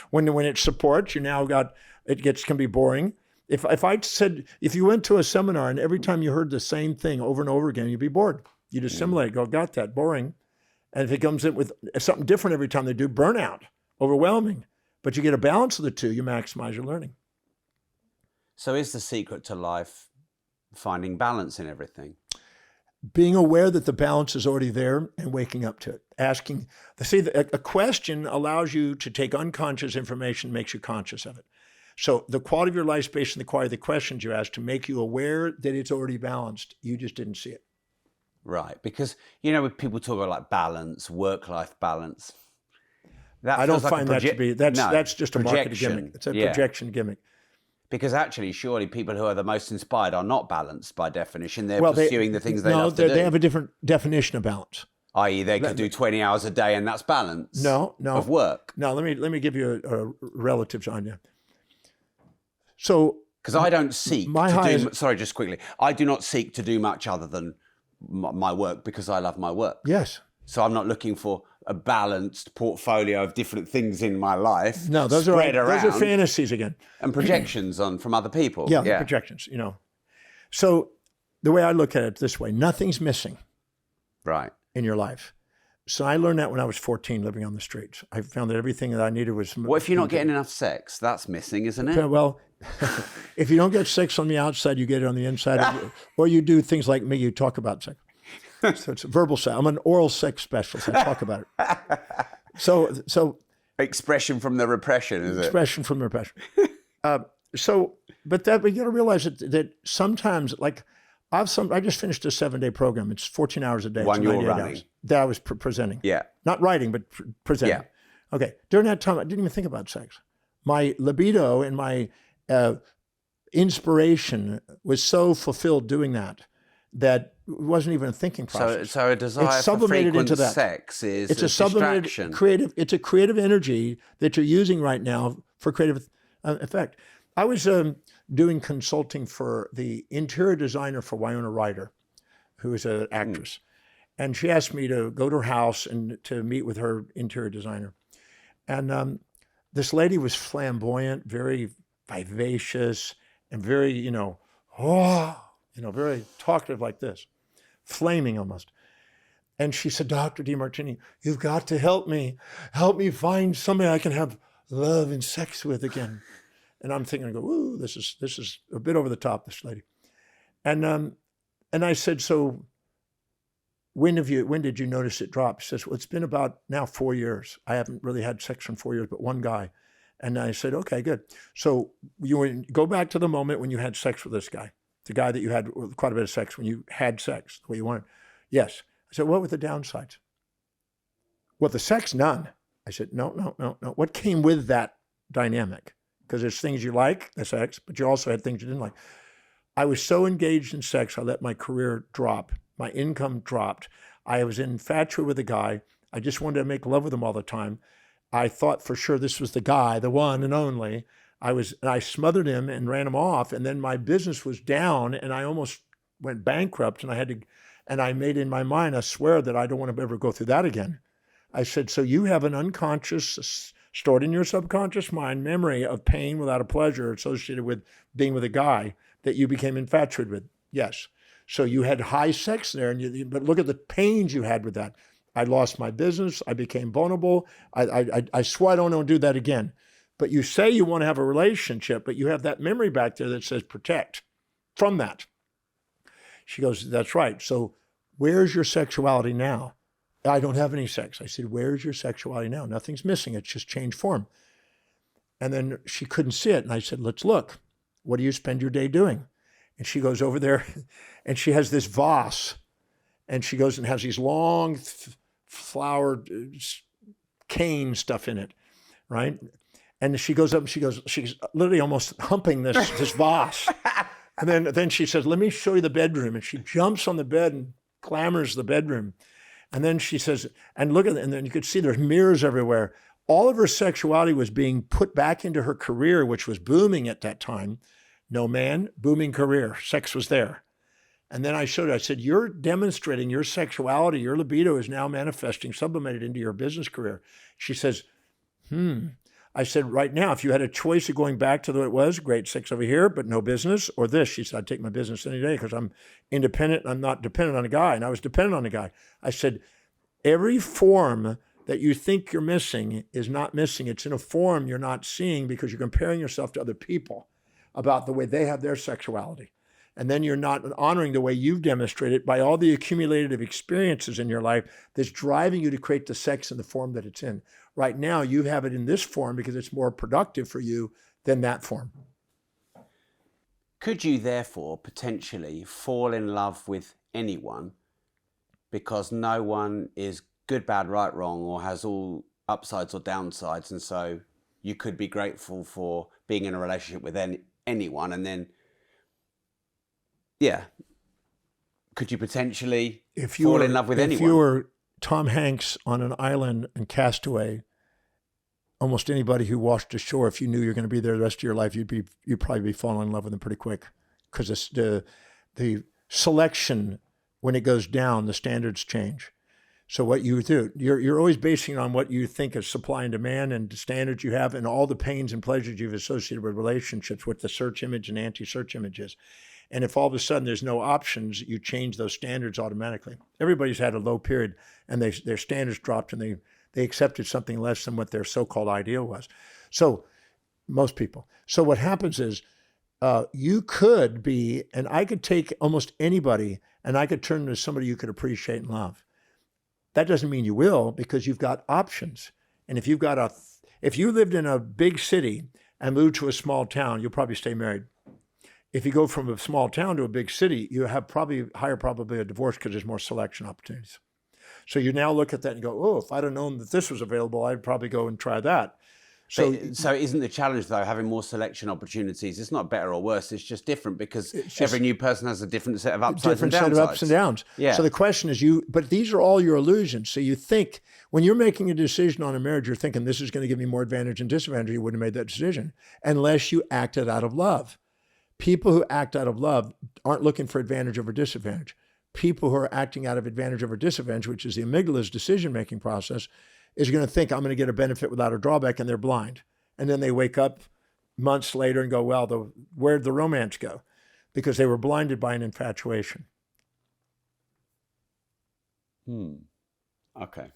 when it supports, you now got, can be boring. If I said, if you went to a seminar and every time you heard the same thing over and over again, you'd be bored. You'd assimilate, go, got that, boring. And if it comes in with something different every time they do, burnout, overwhelming. But you get a balance of the two, you maximize your learning. So is the secret to life finding balance in everything? Being aware that the balance is already there and waking up to it. Asking, a question allows you to take unconscious information, makes you conscious of it. So the quality of your life is based on the quality of the questions you ask to make you aware that it's already balanced. You just didn't see it. Right. Because, when people talk about like balance, work-life balance, that I don't feels like a find that to be, that's just a marketing gimmick. projection. It's a Yeah. projection gimmick. Because actually, surely people who are the most inspired are not balanced by definition. They're pursuing the things they love to do. They have a different definition of balance. I.e., they could do 20 hours a day and that's balance of work. No, let me give you a relative idea. So, because I don't seek sorry, just quickly. I do not seek to do much other than my work because I love my work. Yes. So I'm not looking for a balanced portfolio of different things in my life. No, those are fantasies again. And projections from other people. Yeah, projections, So the way I look at it this way, nothing's missing. Right. In your life. So I learned that when I was 14, living on the streets. I found that everything that I needed was... What if you're not getting enough sex? That's missing, isn't it? Well, if you don't get sex on the outside, you get it on the inside. Or you do things like me, you talk about sex. So it's verbal sex. I'm an oral sex specialist. I talk about it. So expression from the repression, is it? Expression from the repression. But that we got to realize that sometimes, like, I just finished a 7-day program. It's 14 hours a day. One you're running. Hours that I was presenting. Yeah. Not writing, but presenting. Yeah. Okay. During that time, I didn't even think about sex. My libido and my inspiration was so fulfilled doing that it wasn't even a thinking process. So a desire for frequent sex is a distraction. It's a creative energy that you're using right now for creative effect. I was doing consulting for the interior designer for Winona Ryder, who is an actress. And she asked me to go to her house and to meet with her interior designer. And this lady was flamboyant, very vivacious, and very, very talkative like this, flaming almost. And she said, Dr. Demartini, you've got to help me find somebody I can have love and sex with again. And I'm thinking, ooh, this is a bit over the top, this lady. And I said, so when did you notice it drop? She says, well, it's been about now 4 years. I haven't really had sex in 4 years, but one guy. And I said, okay, good. So you go back to the moment when you had sex with this guy, the guy that you had quite a bit of sex when you had sex the way you wanted. Yes. I said, what were the downsides? Well, the sex, none. I said, no. What came with that dynamic? Because there's things you like, the sex, but you also had things you didn't like. I was so engaged in sex, I let my career drop. My income dropped. I was infatuated with a guy. I just wanted to make love with him all the time. I thought for sure this was the guy, the one and only. I smothered him and ran him off, and then my business was down, and I almost went bankrupt, and I made in my mind, I swear that I don't want to ever go through that again. I said, so you have an unconscious, stored in your subconscious mind, memory of pain without a pleasure associated with being with a guy that you became infatuated with. Yes. So you had high sex there, but look at the pains you had with that. I lost my business. I became vulnerable. I swear I don't want to do that again. But you say you want to have a relationship, but you have that memory back there that says protect from that. She goes, that's right. So where's your sexuality now? I don't have any sex. I said, where's your sexuality now? Nothing's missing. It's just changed form. And then she couldn't see it. And I said, let's look. What do you spend your day doing? And she goes over there and she has this vase. And she goes and has these long flowered cane stuff in it, right? And she goes up and she's literally almost humping this vase. And then she says, let me show you the bedroom. And she jumps on the bed and clambers the bedroom. And then she says, and look at it, and then you could see there's mirrors everywhere. All of her sexuality was being put back into her career, which was booming at that time. No man, booming career, sex was there. And then I showed her, I said, you're demonstrating your sexuality, your libido is now manifesting, sublimated into your business career. She says, I said, right now, if you had a choice of going back to the way it was, great sex over here, but no business, or this, she said, I'd take my business any day because I'm independent and I'm not dependent on a guy. And I was dependent on a guy. I said, every form that you think you're missing is not missing. It's in a form you're not seeing because you're comparing yourself to other people about the way they have their sexuality. And then you're not honoring the way you've demonstrated by all the accumulative experiences in your life that's driving you to create the sex in the form that it's in. Right now, you have it in this form because it's more productive for you than that form. Could you therefore potentially fall in love with anyone because no one is good, bad, right, wrong, or has all upsides or downsides. And so you could be grateful for being in a relationship with anyone. And then, yeah, could you potentially fall in love with anyone? If you were Tom Hanks on an island in Castaway, almost anybody who washed ashore, if you knew you're going to be there the rest of your life, you'd probably be falling in love with them pretty quick, because the selection, when it goes down, the standards change. So what you do, you're always basing it on what you think of supply and demand and the standards you have and all the pains and pleasures you've associated with relationships with the search image and anti-search images. And if all of a sudden there's no options, you change those standards automatically. Everybody's had a low period and their standards dropped and they accepted something less than what their so-called ideal was. So most people. So what happens is you could be, and I could take almost anybody and I could turn them to somebody you could appreciate and love. That doesn't mean you will, because you've got options. And if you lived in a big city and moved to a small town, you'll probably stay married. If you go from a small town to a big city, you have probably higher probability of divorce because there's more selection opportunities. So you now look at that and go, oh, if I'd have known that this was available, I'd probably go and try that. So isn't the challenge, though, having more selection opportunities? It's not better or worse. It's just different, because every new person has a different set of upsides and downsides. Different set of ups and downs. Yeah. So the question is, but these are all your illusions. So you think, when you're making a decision on a marriage, you're thinking, this is going to give me more advantage and disadvantage. You wouldn't have made that decision unless you acted out of love. People who act out of love aren't looking for advantage over disadvantage. People who are acting out of advantage over disadvantage, which is the amygdala's decision-making process, is going to think, I'm going to get a benefit without a drawback, and they're blind. And then they wake up months later and go, well, where'd the romance go? Because they were blinded by an infatuation. Okay.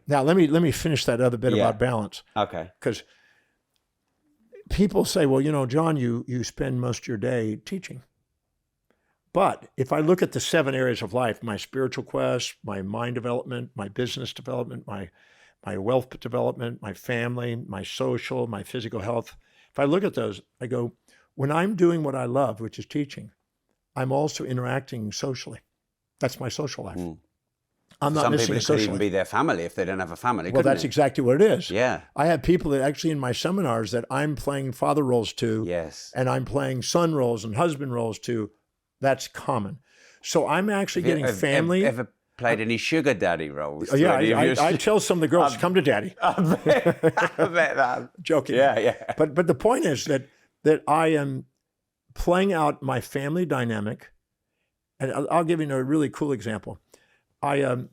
Now, let me finish that other bit about balance. Okay. Because people say, well, John, you spend most of your day teaching. But if I look at the 7 areas of life, my spiritual quest, my mind development, my business development, my wealth development, my family, my social, my physical health, if I look at those, I go, when I'm doing what I love, which is teaching, I'm also interacting socially. That's my social life. I'm not missing a social life. Some people could even be their family if they don't have a family. Well, that's exactly what it is. Yeah. I have people that actually in my seminars that I'm playing father roles to. Yes. And I'm playing son roles and husband roles to. That's common. So I'm actually getting family. Ever played any sugar daddy roles? Yeah, I tell some of the girls, come to daddy. I bet that. Joking. Yeah. But the point is that I am playing out my family dynamic. And I'll give you a really cool example. When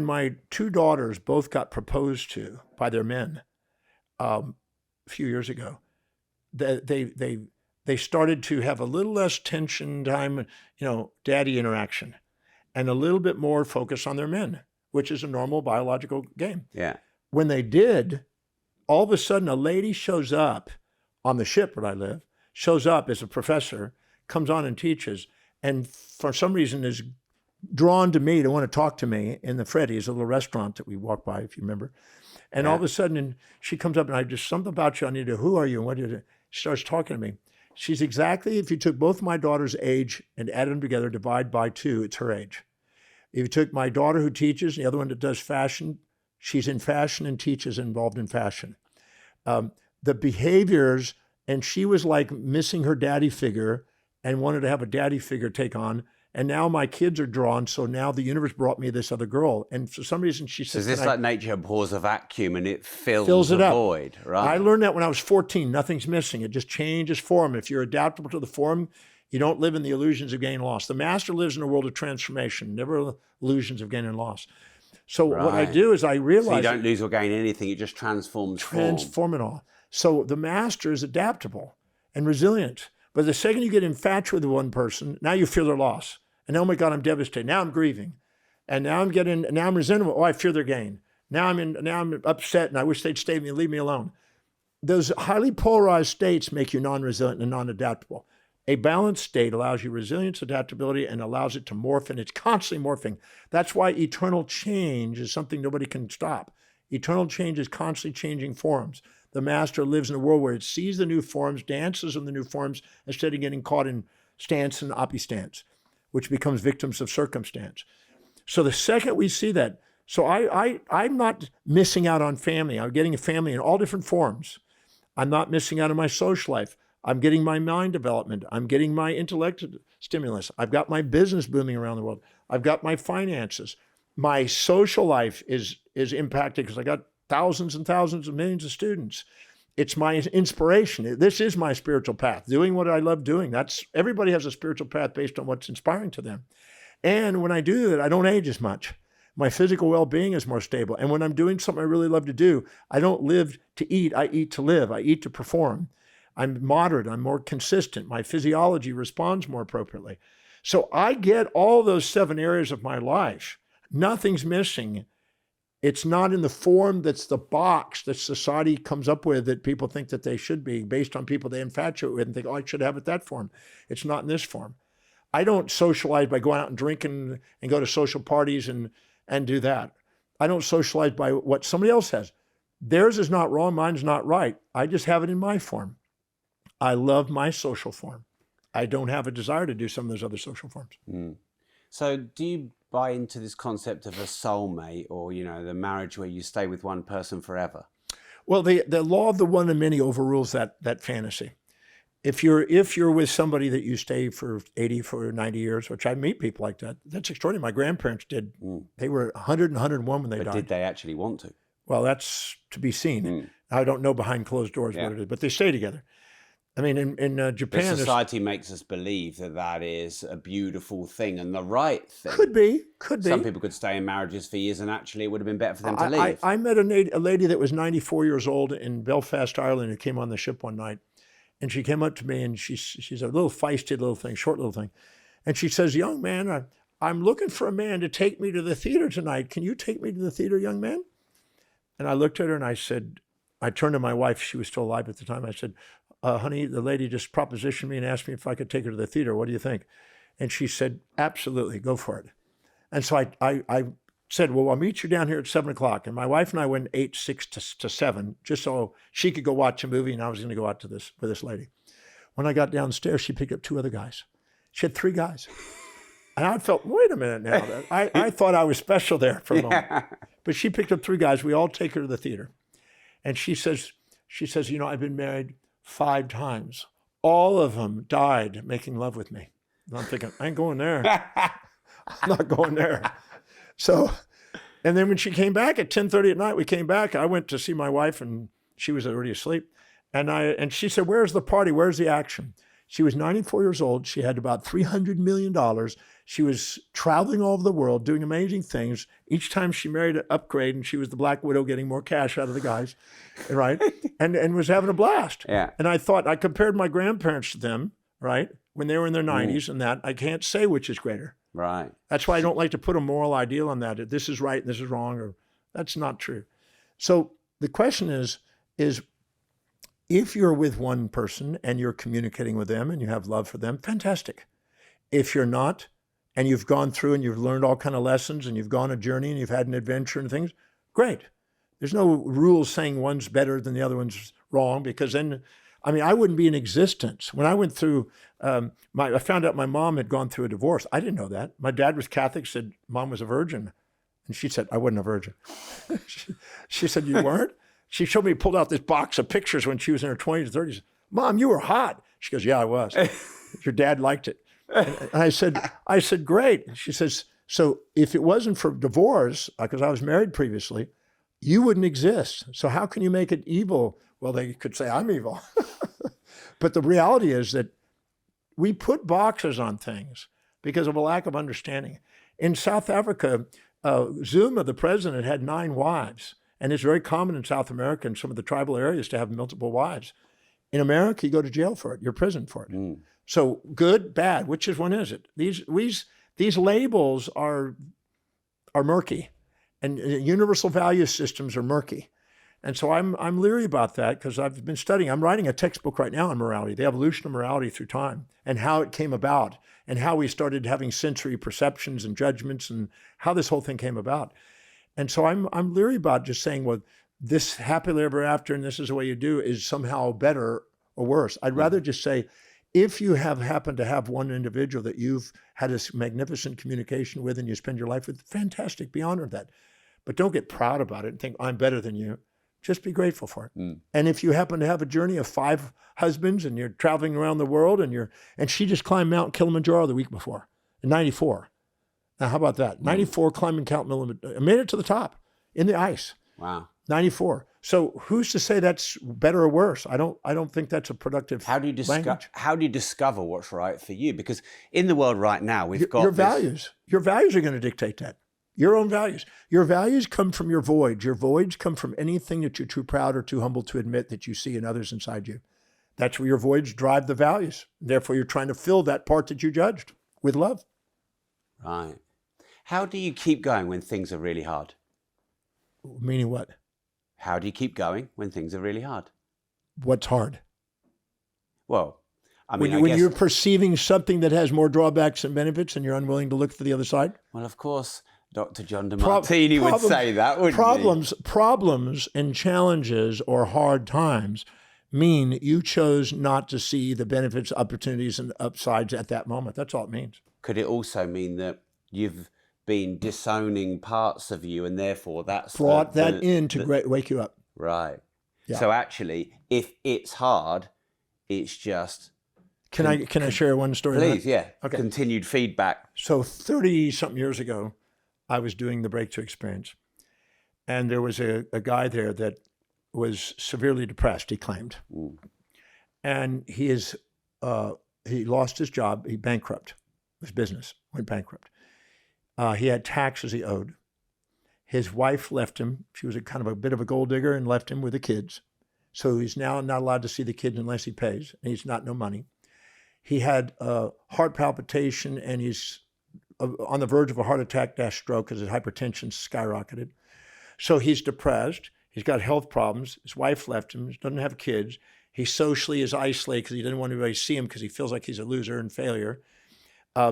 my 2 daughters both got proposed to by their men a few years ago, they started to have a little less tension time, daddy interaction, and a little bit more focus on their men, which is a normal biological game. Yeah. When they did, all of a sudden a lady shows up on the ship where I live, shows up as a professor, comes on and teaches, and for some reason is drawn to me to want to talk to me in the Freddy's, a little restaurant that we walk by, if you remember. And all of a sudden she comes up and something about you, I need to, who are you? And what did it? She starts talking to me. She's exactly, if you took both my daughter's age and added them together, divide by 2, it's her age. If you took my daughter who teaches and the other one that does fashion, she's in fashion and teaches involved in fashion. The behaviors, and she was like missing her daddy figure and wanted to have a daddy figure take on. And now my kids are drawn, so now the universe brought me this other girl. And for some reason she says, so is this like nature abhors a vacuum and it fills it a up. void, right? I learned that when I was 14. Nothing's missing. It just changes form. If you're adaptable to the form, you don't live in the illusions of gain and loss. The master lives in a world of transformation, never illusions of gain and loss. So what I do is I realize... So you don't lose or gain anything. It just transforms Transform it all. So the master is adaptable and resilient. But the second you get infatuated with one person, now you feel their loss. And oh my God, I'm devastated. Now I'm grieving. And now I'm resentful. Oh, I fear their gain. Now I'm upset and I wish they'd stay with me and leave me alone. Those highly polarized states make you non-resilient and non-adaptable. A balanced state allows you resilience, adaptability, and allows it to morph, and it's constantly morphing. That's why eternal change is something nobody can stop. Eternal change is constantly changing forms. The master lives in a world where it sees the new forms, dances in the new forms, instead of getting caught in stance and opistance, which becomes victims of circumstance. So the second we see that, so I'm not missing out on family. I'm getting a family in all different forms. I'm not missing out on my social life. I'm getting my mind development. I'm getting my intellect stimulus. I've got my business booming around the world. I've got my finances. My social life is impacted because I got thousands and thousands of millions of students. It's my inspiration. This is my spiritual path, doing what I love doing. Everybody has a spiritual path based on what's inspiring to them. And when I do that, I don't age as much. My physical well-being is more stable. And when I'm doing something I really love to do, I don't live to eat. I eat to live. I eat to perform. I'm moderate. I'm more consistent. My physiology responds more appropriately. So I get all those 7 areas of my life. Nothing's missing. It's not in the form that's the box that society comes up with that people think that they should be based on people they infatuate with and think, oh, I should have it that form. It's not in this form. I don't socialize by going out and drinking and go to social parties and do that. I don't socialize by what somebody else has. Theirs is not wrong, mine's not right. I just have it in my form. I love my social form. I don't have a desire to do some of those other social forms. Mm. So do you buy into this concept of a soulmate, or, the marriage where you stay with one person forever? Well, the law of the one and many overrules that fantasy. If you're with somebody that you stay for 80, for 90 years, which I meet people like that, that's extraordinary. My grandparents did. They were 100 and 101 when they died. But did they actually want to? Well, that's to be seen. I don't know behind closed doors what it is, but they stay together. I mean, in Japan, but society makes us believe that is a beautiful thing and the right thing. Could be. Some people could stay in marriages for years, and actually it would have been better for them to leave. I met a lady that was 94 years old in Belfast, Ireland, who came on the ship one night. And she came up to me, and she's a little feisty little thing, short little thing. And she says, young man, I'm looking for a man to take me to the theater tonight. Can you take me to the theater, young man? And I looked at her and I said, I turned to my wife. She was still alive at the time. I said, honey, the lady just propositioned me and asked me if I could take her to the theater. What do you think? And she said, absolutely, go for it. And so I said, well, I'll meet you down here at 7 o'clock. And my wife and I went 6 to 7, just so she could go watch a movie and I was going to go out to with this lady. When I got downstairs, she picked up 2 other guys. She had 3 guys. And I felt, wait a minute now. I thought I was special there for a moment. But she picked up 3 guys. We all take her to the theater. And she says, I've been married 5 times. All of them died making love with me. And I'm thinking, I ain't going there. I'm not going there. So, and then when she came back at 10:30 at night, we came back. I went to see my wife, and she was already asleep. And she said, where's the party? Where's the action? She was 94 years old. She had about $300 million. She was traveling all over the world, doing amazing things. Each time she married an upgrade, and she was the Black Widow getting more cash out of the guys, right? And was having a blast. Yeah. And I thought, I compared my grandparents to them, right? When they were in their 90s and that, I can't say which is greater. Right. That's why I don't like to put a moral ideal on that. This is right and this is wrong, or that's not true. So the question is if you're with one person and you're communicating with them and you have love for them, fantastic. If you're not, and you've gone through and you've learned all kind of lessons and you've gone a journey and you've had an adventure and things, great. There's no rules saying one's better than the other one's wrong, because then, I wouldn't be in existence. When I went through, I found out my mom had gone through a divorce. I didn't know that. My dad was Catholic, said mom was a virgin. And she said, I wasn't a virgin. she said, you weren't? She showed me, pulled out this box of pictures when she was in her 20s and 30s. Mom, you were hot. She goes, yeah, I was. Your dad liked it. And I said, great. She says, so if it wasn't for divorce, because I was married previously, you wouldn't exist. So how can you make it evil? Well, they could say I'm evil. But the reality is that we put boxes on things because of a lack of understanding. In South Africa, Zuma, the president, had 9 wives. And it's very common in South America and some of the tribal areas to have multiple wives. In America, you go to jail for it. You're imprisoned for it. So good, bad, which one is it? These labels are murky, and universal value systems are murky. And so I'm leery about that, because I've been studying. I'm writing a textbook right now on morality, the evolution of morality through time, and how it came about, and how we started having sensory perceptions and judgments, and how this whole thing came about. And so I'm leery about just saying, well, this happily ever after and this is the way you do is somehow better or worse. I'd rather just say, If you have happened to have one individual that you've had a magnificent communication with and you spend your life with, fantastic, be honored that. But don't get proud about it and think, I'm better than you. Just be grateful for it. And if you happen to have a journey of 5 husbands and you're traveling around the world and she just climbed Mount Kilimanjaro the week before in 94. Now, how about that? 94 climbing Mount Kilimanjaro, made it to the top in the ice. Wow. 94. So who's to say that's better or worse? I don't think that's a productive language. How do you discover what's right for you? Because in the world right now, we've got your values. Your values are going to dictate that. Your own values. Your values come from your voids. Your voids come from anything that you're too proud or too humble to admit that you see in others inside you. That's where your voids drive the values. Therefore, you're trying to fill that part that you judged with love. Right. How do you keep going when things are really hard? Meaning what? How do you keep going when things are really hard? What's hard? Well, I mean, when you're perceiving something that has more drawbacks than benefits and you're unwilling to look for the other side? Well, of course, Dr. John Demartini would say that, wouldn't he? Problems and challenges or hard times mean you chose not to see the benefits, opportunities, and upsides at that moment. That's all it means. Could it also mean that you've been disowning parts of you and therefore that's brought that in to wake you up? Right. Yeah. So actually, if it's hard, it's just... Can I share one story? Please, yeah. Okay. Continued feedback. So 30-something years ago, I was doing the Breakthrough Experience. And there was a guy there that was severely depressed, he claimed. And he lost his job, he bankrupt. His business went bankrupt. He had taxes he owed. His wife left him. She was kind of a bit of a gold digger and left him with the kids. So he's now not allowed to see the kids unless he pays. And he's not no money. He had heart palpitation and he's on the verge of a heart attack - stroke because his hypertension skyrocketed. So he's depressed. He's got health problems. His wife left him. He doesn't have kids. He socially is isolated because he doesn't want anybody to see him because he feels like he's a loser and failure.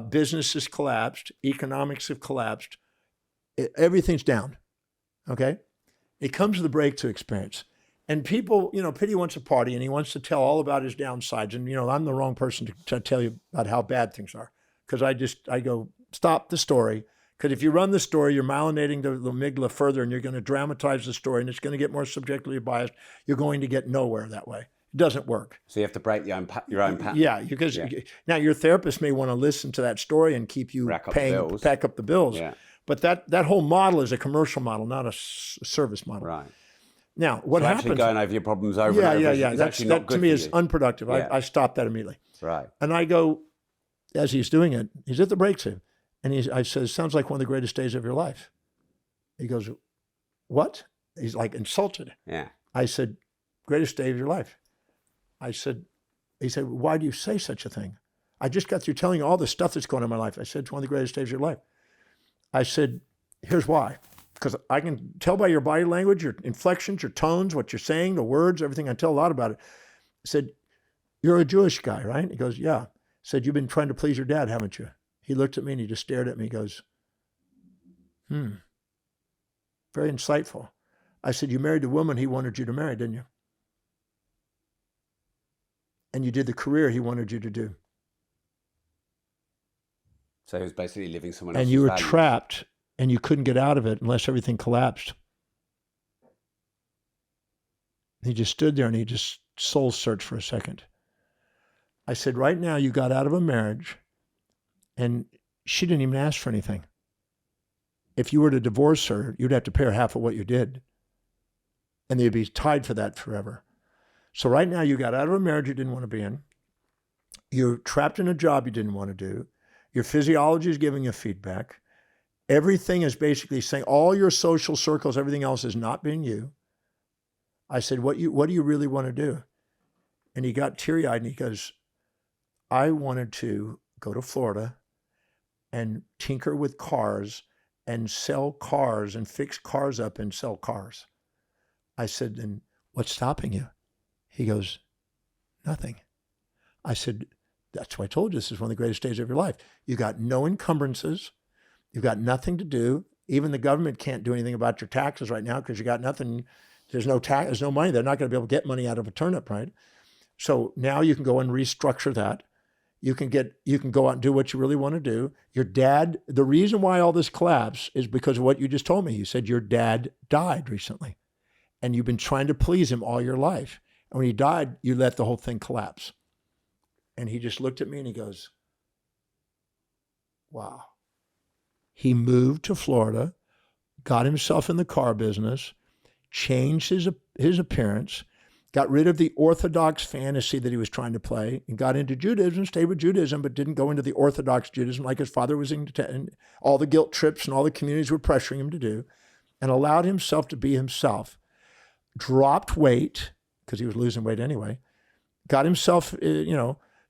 Business has collapsed. Economics have collapsed. Everything's down. Okay? It comes to the Breakthrough Experience. And people, Pity wants a party and he wants to tell all about his downsides. And, I'm the wrong person to tell you about how bad things are. Because I go, stop the story. Because if you run the story, you're myelinating the amygdala further and you're going to dramatize the story and it's going to get more subjectively biased. You're going to get nowhere that way. It doesn't work. So you have to break your own pattern. Yeah, because now your therapist may want to listen to that story and keep you pack up the bills. Yeah. But that whole model is a commercial model, not a service model. Right. Now, what happens? Actually going over your problems over and over is actually not good to me for is you. unproductive. Yeah. I stopped that immediately. Right. And I go, as he's doing it, he's at the breakthrough. And I said, sounds like one of the greatest days of your life. He goes, what? He's like insulted. Yeah. I said, greatest day of your life. He said, why do you say such a thing? I just got through telling you all the stuff that's going on in my life. I said, it's one of the greatest days of your life. I said, here's why. Because I can tell by your body language, your inflections, your tones, what you're saying, the words, everything. I tell a lot about it. I said, you're a Jewish guy, right? He goes, yeah. I said, you've been trying to please your dad, haven't you? He looked at me and he just stared at me. He goes, very insightful. I said, you married the woman he wanted you to marry, didn't you? And you did the career he wanted you to do. So he was basically living someone else's And you were values. trapped and you couldn't get out of it unless everything collapsed. He just stood there and he just soul searched for a second. I said, right now you got out of a marriage and she didn't even ask for anything. If you were to divorce her, you'd have to pay her half of what you did. And they'd be tied for that forever. So right now you got out of a marriage you didn't want to be in. You're trapped in a job you didn't want to do. Your physiology is giving you feedback. Everything is basically saying, all your social circles, everything else is not being you. I said, what do you really want to do? And he got teary-eyed and he goes, I wanted to go to Florida and tinker with cars and sell cars and fix cars up and sell cars. I said, then what's stopping you? He goes, nothing. I said, that's why I told you this is one of the greatest days of your life. You got no encumbrances. You've got nothing to do. Even the government can't do anything about your taxes right now because you got nothing. There's no tax. There's no money. They're not going to be able to get money out of a turnip, right? So now you can go and restructure that. You can go out and do what you really want to do. Your dad, the reason why all this collapsed is because of what you just told me. You said your dad died recently and you've been trying to please him all your life. And when he died, you let the whole thing collapse. And he just looked at me and he goes, wow. He moved to Florida, got himself in the car business, changed his appearance, got rid of the orthodox fantasy that he was trying to play, and got into Judaism, stayed with Judaism, but didn't go into the orthodox Judaism like his father was into, and all the guilt trips and all the communities were pressuring him to do, and allowed himself to be himself. Dropped weight, because he was losing weight anyway, got himself,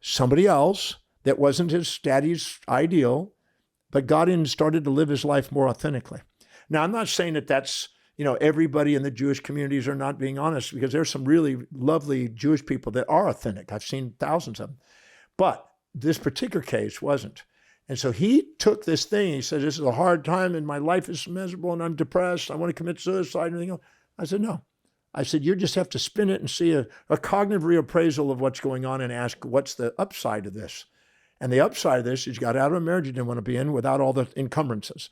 somebody else that wasn't his daddy's ideal, but got in and started to live his life more authentically. Now, I'm not saying that that's, everybody in the Jewish communities are not being honest, because there's some really lovely Jewish people that are authentic. I've seen thousands of them. But this particular case wasn't. And so he took this thing. He said, this is a hard time and my life is miserable and I'm depressed. I want to commit suicide and everything else. I said, no. I said, you just have to spin it and see a cognitive reappraisal of what's going on and ask, what's the upside of this? And the upside of this is you got out of a marriage you didn't want to be in without all the encumbrances.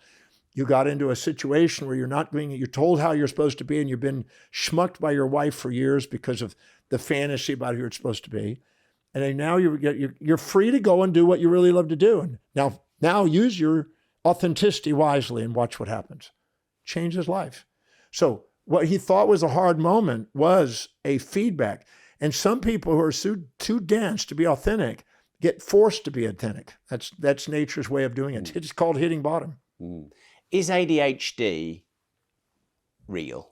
You got into a situation where you're told how you're supposed to be, and you've been schmucked by your wife for years because of the fantasy about who you're supposed to be. And then now you're free to go and do what you really love to do. And now use your authenticity wisely and watch what happens. Change his life. So what he thought was a hard moment was a feedback. And some people who are too dense to be authentic get forced to be authentic. That's nature's way of doing it. It's called hitting bottom. Mm. Is ADHD real?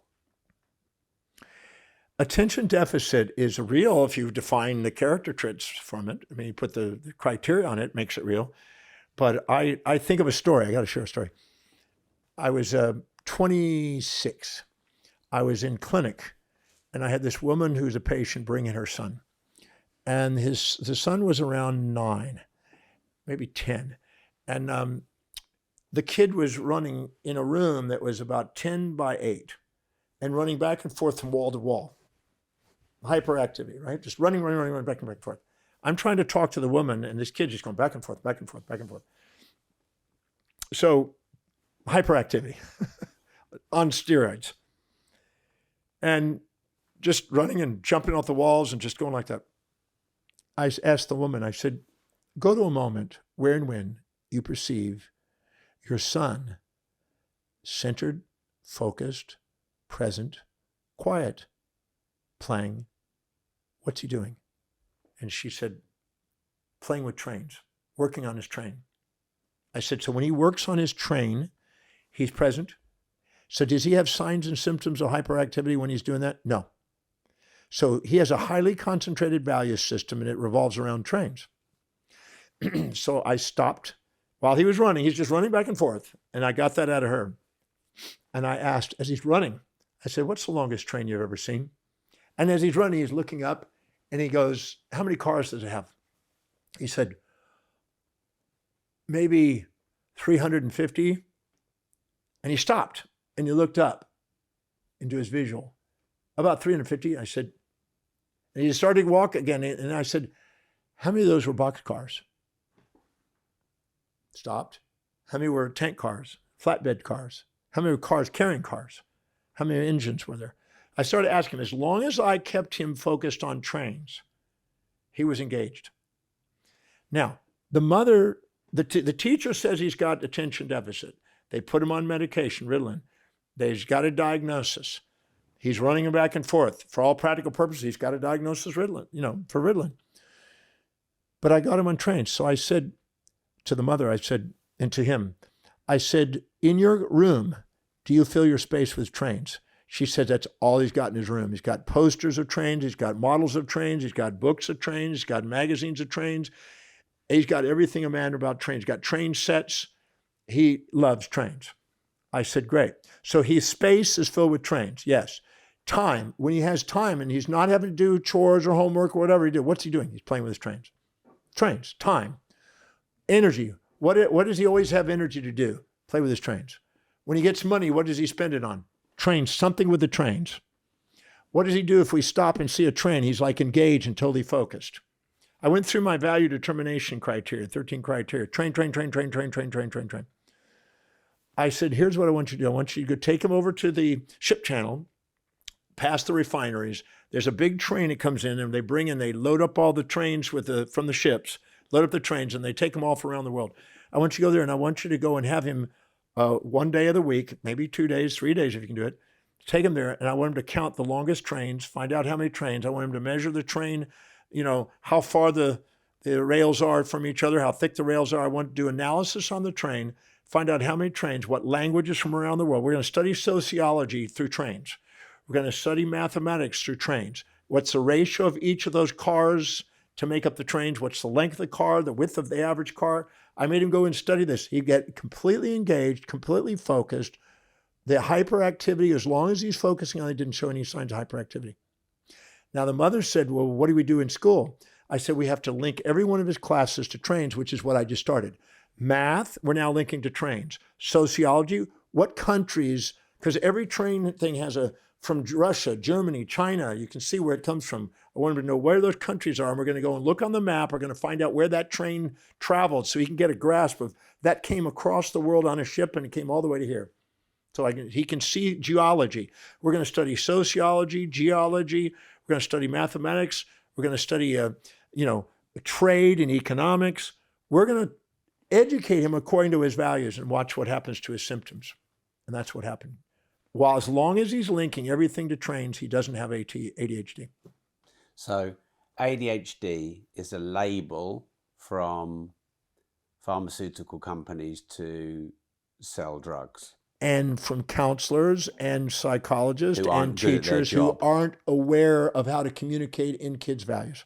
Attention deficit is real if you define the character traits from it. I mean, you put the criteria on it, makes it real. But I think of a story. I got to share a story. I was 26. I was in clinic, and I had this woman who's a patient bring in her son. And the son was around 9, maybe 10. And the kid was running in a room that was about 10 by 8 and running back and forth from wall to wall. Hyperactivity, right? Just running, back and forth. I'm trying to talk to the woman, and this kid's just going back and forth, back and forth, back and forth. So, hyperactivity on steroids. And just running and jumping off the walls and just going like that. I asked the woman, I said, go to a moment where and when you perceive your son centered, focused, present, quiet, playing. What's he doing? And she said, playing with trains, working on his train. I said, so when he works on his train, he's present. So does he have signs and symptoms of hyperactivity when he's doing that? No. So he has a highly concentrated value system, and it revolves around trains. So I stopped while he was running. He's just running back and forth. And I got that out of her. And I asked, as he's running, I said, what's the longest train you've ever seen? And as he's running, he's looking up and he goes, how many cars does it have? He said, maybe 350. And he stopped and he looked up into his visual. About 350. I said, and he started to walk again. And I said, how many of those were box cars? Stopped. How many were tank cars, flatbed cars? How many were cars carrying cars? How many engines were there? I started asking him. As long as I kept him focused on trains, he was engaged. Now, the mother, the teacher says he's got attention deficit. They put him on medication, Ritalin. They've got a diagnosis. He's running back and forth. For all practical purposes, he's got a diagnosis, Ritalin, for Ritalin. But I got him on trains. So I said to the mother, and to him, I said, in your room, do you fill your space with trains? She said that's all he's got in his room. He's got posters of trains. He's got models of trains. He's got books of trains. He's got magazines of trains. He's got everything a man about trains. He's got train sets. He loves trains. I said, great. So his space is filled with trains. Yes. Time, when he has time and he's not having to do chores or homework or whatever he do, what's he doing? He's playing with his trains. Trains, time, energy. What does he always have energy to do? Play with his trains. When he gets money, what does he spend it on? Trains, something with the trains. What does he do if we stop and see a train? He's like engaged and totally focused. I went through my value determination criteria, 13 criteria. Train, train, train, train, train, train, train, train, train. I said, here's what I want you to do. I want you to go take them over to the ship channel, past the refineries. There's a big train that comes in, and they load up all the trains from the ships, load up the trains, and they take them off around the world. I want you to go there, and I want you to go and have him one day of the week, maybe 2 days, 3 days if you can do it. Take him there, and I want him to count the longest trains, find out how many trains. I want him to measure the train, how far the rails are from each other, how thick the rails are. I want to do analysis on the train, find out how many trains, what languages from around the world. We're going to study sociology through trains. We're going to study mathematics through trains. What's the ratio of each of those cars to make up the trains? What's the length of the car, the width of the average car? I made him go and study this. He'd get completely engaged, completely focused. The hyperactivity, as long as he's focusing on it, didn't show any signs of hyperactivity. Now, the mother said, well, what do we do in school? I said, we have to link every one of his classes to trains, which is what I just started. Math, we're now linking to trains. Sociology, what countries, because every train thing has from Russia, Germany, China, you can see where it comes from. I want him to know where those countries are, and we're going to go and look on the map. We're going to find out where that train traveled so he can get a grasp of that came across the world on a ship and it came all the way to here. So he can see geology. We're going to study sociology, geology. We're going to study mathematics. We're going to study, trade and economics. We're going to educate him according to his values and watch what happens to his symptoms. And that's what happened. While as long as he's linking everything to trains, he doesn't have ADHD. So ADHD is a label from pharmaceutical companies to sell drugs. And from counselors and psychologists and teachers who aren't aware of how to communicate in kids' values.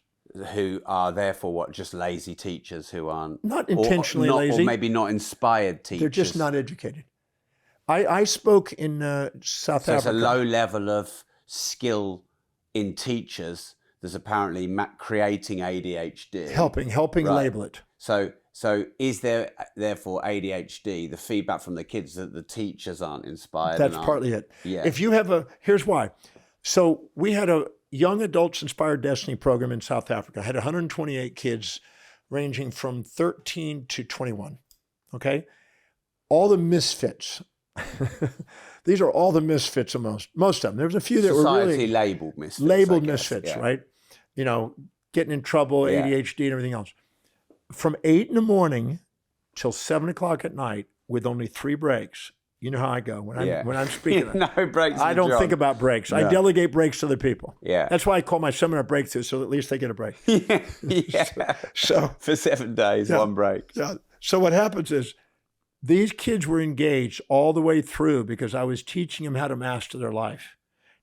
Who are therefore just lazy teachers who aren't... Not intentionally lazy. Or maybe not inspired teachers. They're just not educated. I spoke in South Africa. There's a low level of skill in teachers that's apparently creating ADHD. Helping right. Label it. So is there therefore ADHD, the feedback from the kids that the teachers aren't inspired? That's partly it. Yeah. If you have here's why. So we had a Young Adults Inspired Destiny program in South Africa. I had 128 kids ranging from 13 to 21. Okay? All the misfits. These are all the misfits of most of them. There was a few that were really labeled misfits. Labeled misfits, yeah. Right? Getting in trouble, ADHD and everything else. From 8 in the morning till 7 o'clock at night with only 3 breaks. You know how I go when I'm speaking. No breaks. I don't think about breaks. No. I delegate breaks to other people. Yeah. That's why I call my seminar breakthrough, so at least they get a break. Yeah. So for 7 days, 1 break. Yeah. So what happens is these kids were engaged all the way through because I was teaching them how to master their life,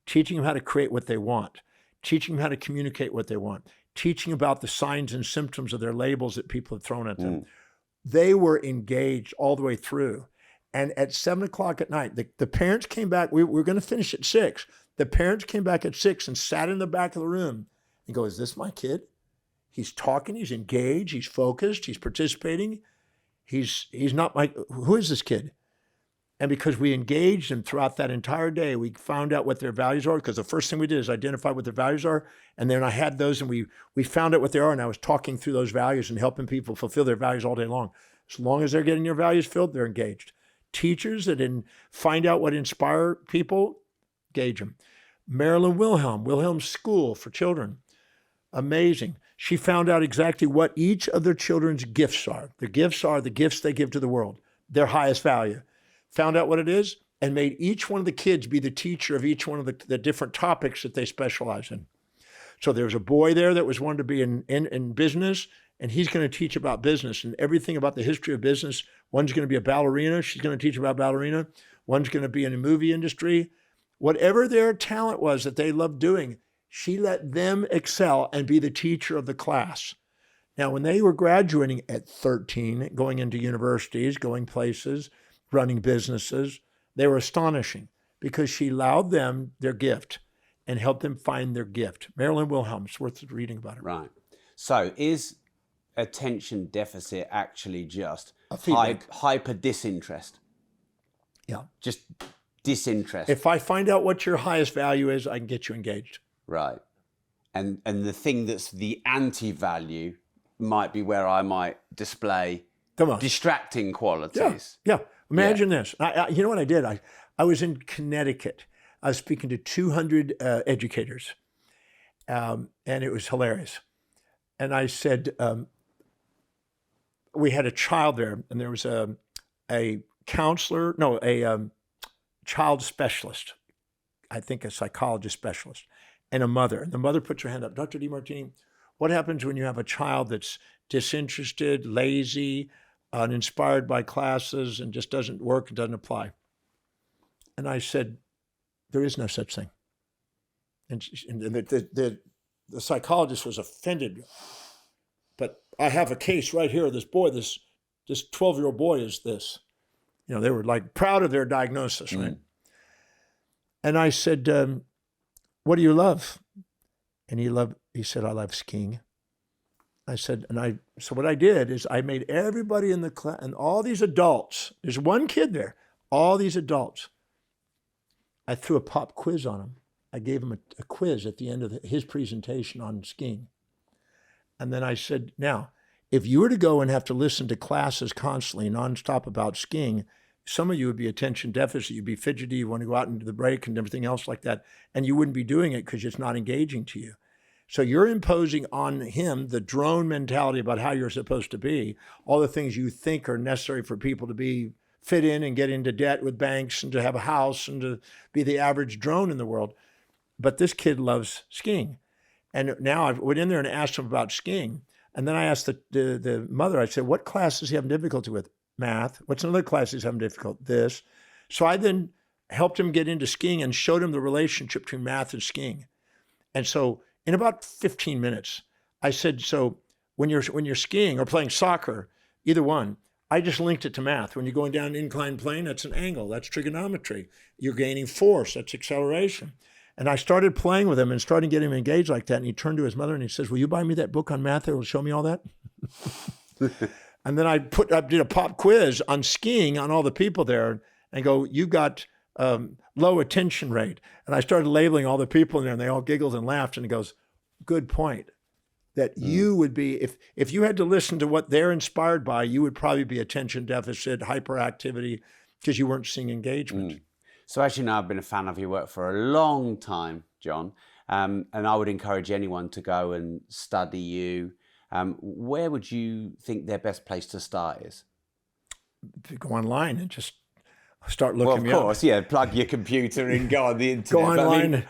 teaching them how to create what they want, teaching them how to communicate what they want, teaching about the signs and symptoms of their labels that people have thrown at them. They were engaged all the way through. And at 7 o'clock at night, the parents came back. We were going to finish at 6. The parents came back at 6 and sat in the back of the room and go, is this my kid? He's talking, he's engaged, he's focused, he's participating. He's not who is this kid? And because we engaged them throughout that entire day, we found out what their values are, because the first thing we did is identify what their values are. And then I had those and we found out what they are. And I was talking through those values and helping people fulfill their values all day long. As long as they're getting their values filled, they're engaged. Teachers that didn't find out what inspire people, engage them. Marilyn Wilhelm's School for Children. Amazing. She found out exactly what each of their children's gifts are. The gifts are the gifts they give to the world, their highest value. Found out what it is and made each one of the kids be the teacher of each one of the different topics that they specialize in. So there's a boy there that was wanted to be in business, and he's going to teach about business and everything about the history of business. One's going to be a ballerina. She's going to teach about ballerina. One's going to be in the movie industry. Whatever their talent was that they loved doing, she let them excel and be the teacher of the class. Now, when they were graduating at 13, going into universities, going places, running businesses, they were astonishing because she allowed them their gift and helped them find their gift. Marilyn Wilhelm, it's worth reading about it. Right. So is attention deficit actually just hyper disinterest? Yeah. Just disinterest. If I find out what your highest value is, I can get you engaged. Right. And the thing that's the anti-value might be where I might display Come on. distracting qualities. Yeah. Imagine this. You know what I did? I was in Connecticut. I was speaking to 200 educators, and it was hilarious. And I said, we had a child there, and there was a counselor, no, a child specialist, I think a psychologist specialist, and a mother. And the mother puts her hand up. Dr. Demartini, what happens when you have a child that's disinterested, lazy, uninspired by classes, and just doesn't work and doesn't apply? And I said, there is no such thing. And the psychologist was offended. But I have a case right here. This boy, this 12-year-old boy is this. You know, they were like proud of their diagnosis, right? And I said, what do you love? And he said, I love skiing. I said, so what I did is I made everybody in the class, and all these adults, there's one kid there, all these adults, I threw a pop quiz on him. I gave him a quiz at the end of his presentation on skiing. And then I said, now, if you were to go and have to listen to classes constantly, nonstop about skiing, some of you would be attention deficit, you'd be fidgety, you want to go out into the break and everything else like that, and you wouldn't be doing it because it's not engaging to you. So you're imposing on him the drone mentality about how you're supposed to be, all the things you think are necessary for people to fit in and get into debt with banks and to have a house and to be the average drone in the world. But this kid loves skiing. And now I went in there and asked him about skiing. And then I asked the mother, I said, what class is he having difficulty with? Math. What's another class he's having difficulty? This. So I then helped him get into skiing and showed him the relationship between math and skiing. And so in about 15 minutes, I said, so when you're skiing or playing soccer, either one, I just linked it to math. When you're going down an inclined plane, that's an angle, that's trigonometry. You're gaining force, that's acceleration. And I started playing with him and started getting him engaged like that. And he turned to his mother and he says, will you buy me that book on math that will show me all that? And then I did a pop quiz on skiing on all the people there and go, you got low attention rate. And I started labeling all the people in there and they all giggled and laughed. And he goes, good point. That you would be, if you had to listen to what they're inspired by, you would probably be attention deficit, hyperactivity, because you weren't seeing engagement. So as you know, I've been a fan of your work for a long time, John. And I would encourage anyone to go and study you. Where would you think their best place to start is? Go online and just start looking me up. Well, of course, yeah. Plug your computer and go on the internet. Go online.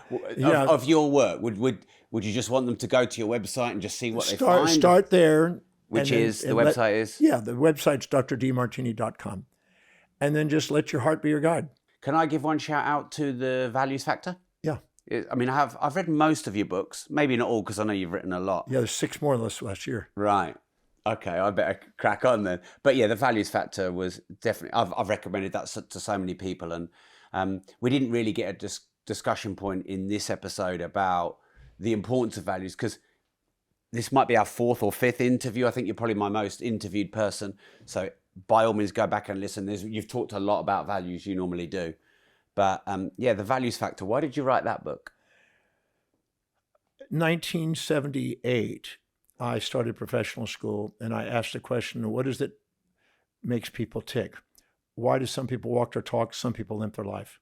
Of your work, would you just want them to go to your website and just see what they find? Start there. Which is, the website is? Yeah, the website's drdemartini.com. And then just let your heart be your guide. Can I give one shout out to the Values Factor? Yeah. I mean, I've read most of your books, maybe not all because I know you've written a lot. Yeah, there's 6 more last year. Right. Okay, I better crack on then. But yeah, the Values Factor was definitely, I've recommended that to so many people. And we didn't really get a discussion point in this episode about the importance of values, because this might be our 4th or 5th interview. I think you're probably my most interviewed person. So by all means, go back and listen. You've talked a lot about values, you normally do. But yeah, the Values Factor, why did you write that book? 1978, I started professional school and I asked the question, what is it makes people tick? Why do some people walk their talk, some people limp their life?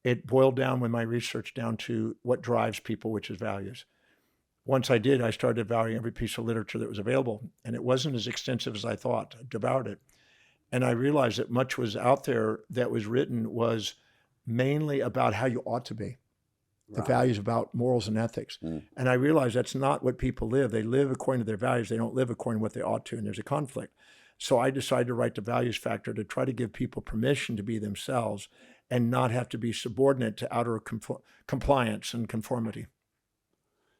It boiled down with my research down to what drives people, which is values. Once I did, I started valuing every piece of literature that was available. And it wasn't as extensive as I thought. I devoured it. And I realized that much was out there that was written was mainly about how you ought to be. The values about morals and ethics. And I realized that's not what people live. They live according to their values. They don't live according to what they ought to, and there's a conflict. So I decided to write the Values Factor to try to give people permission to be themselves and not have to be subordinate to outer compliance and conformity.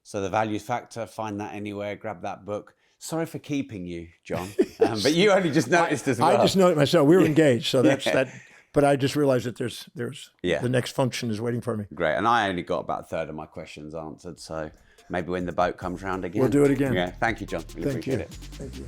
So the Values Factor, find that anywhere, grab that book. Sorry for keeping you, John, but you only just noticed as well. I just noticed myself. We were engaged, so that's that. But I just realized that there's the next function is waiting for me. Great, and I only got about a third of my questions answered, so maybe when the boat comes round again. We'll do it again. Yeah, thank you, John. Really appreciate it. Thank you.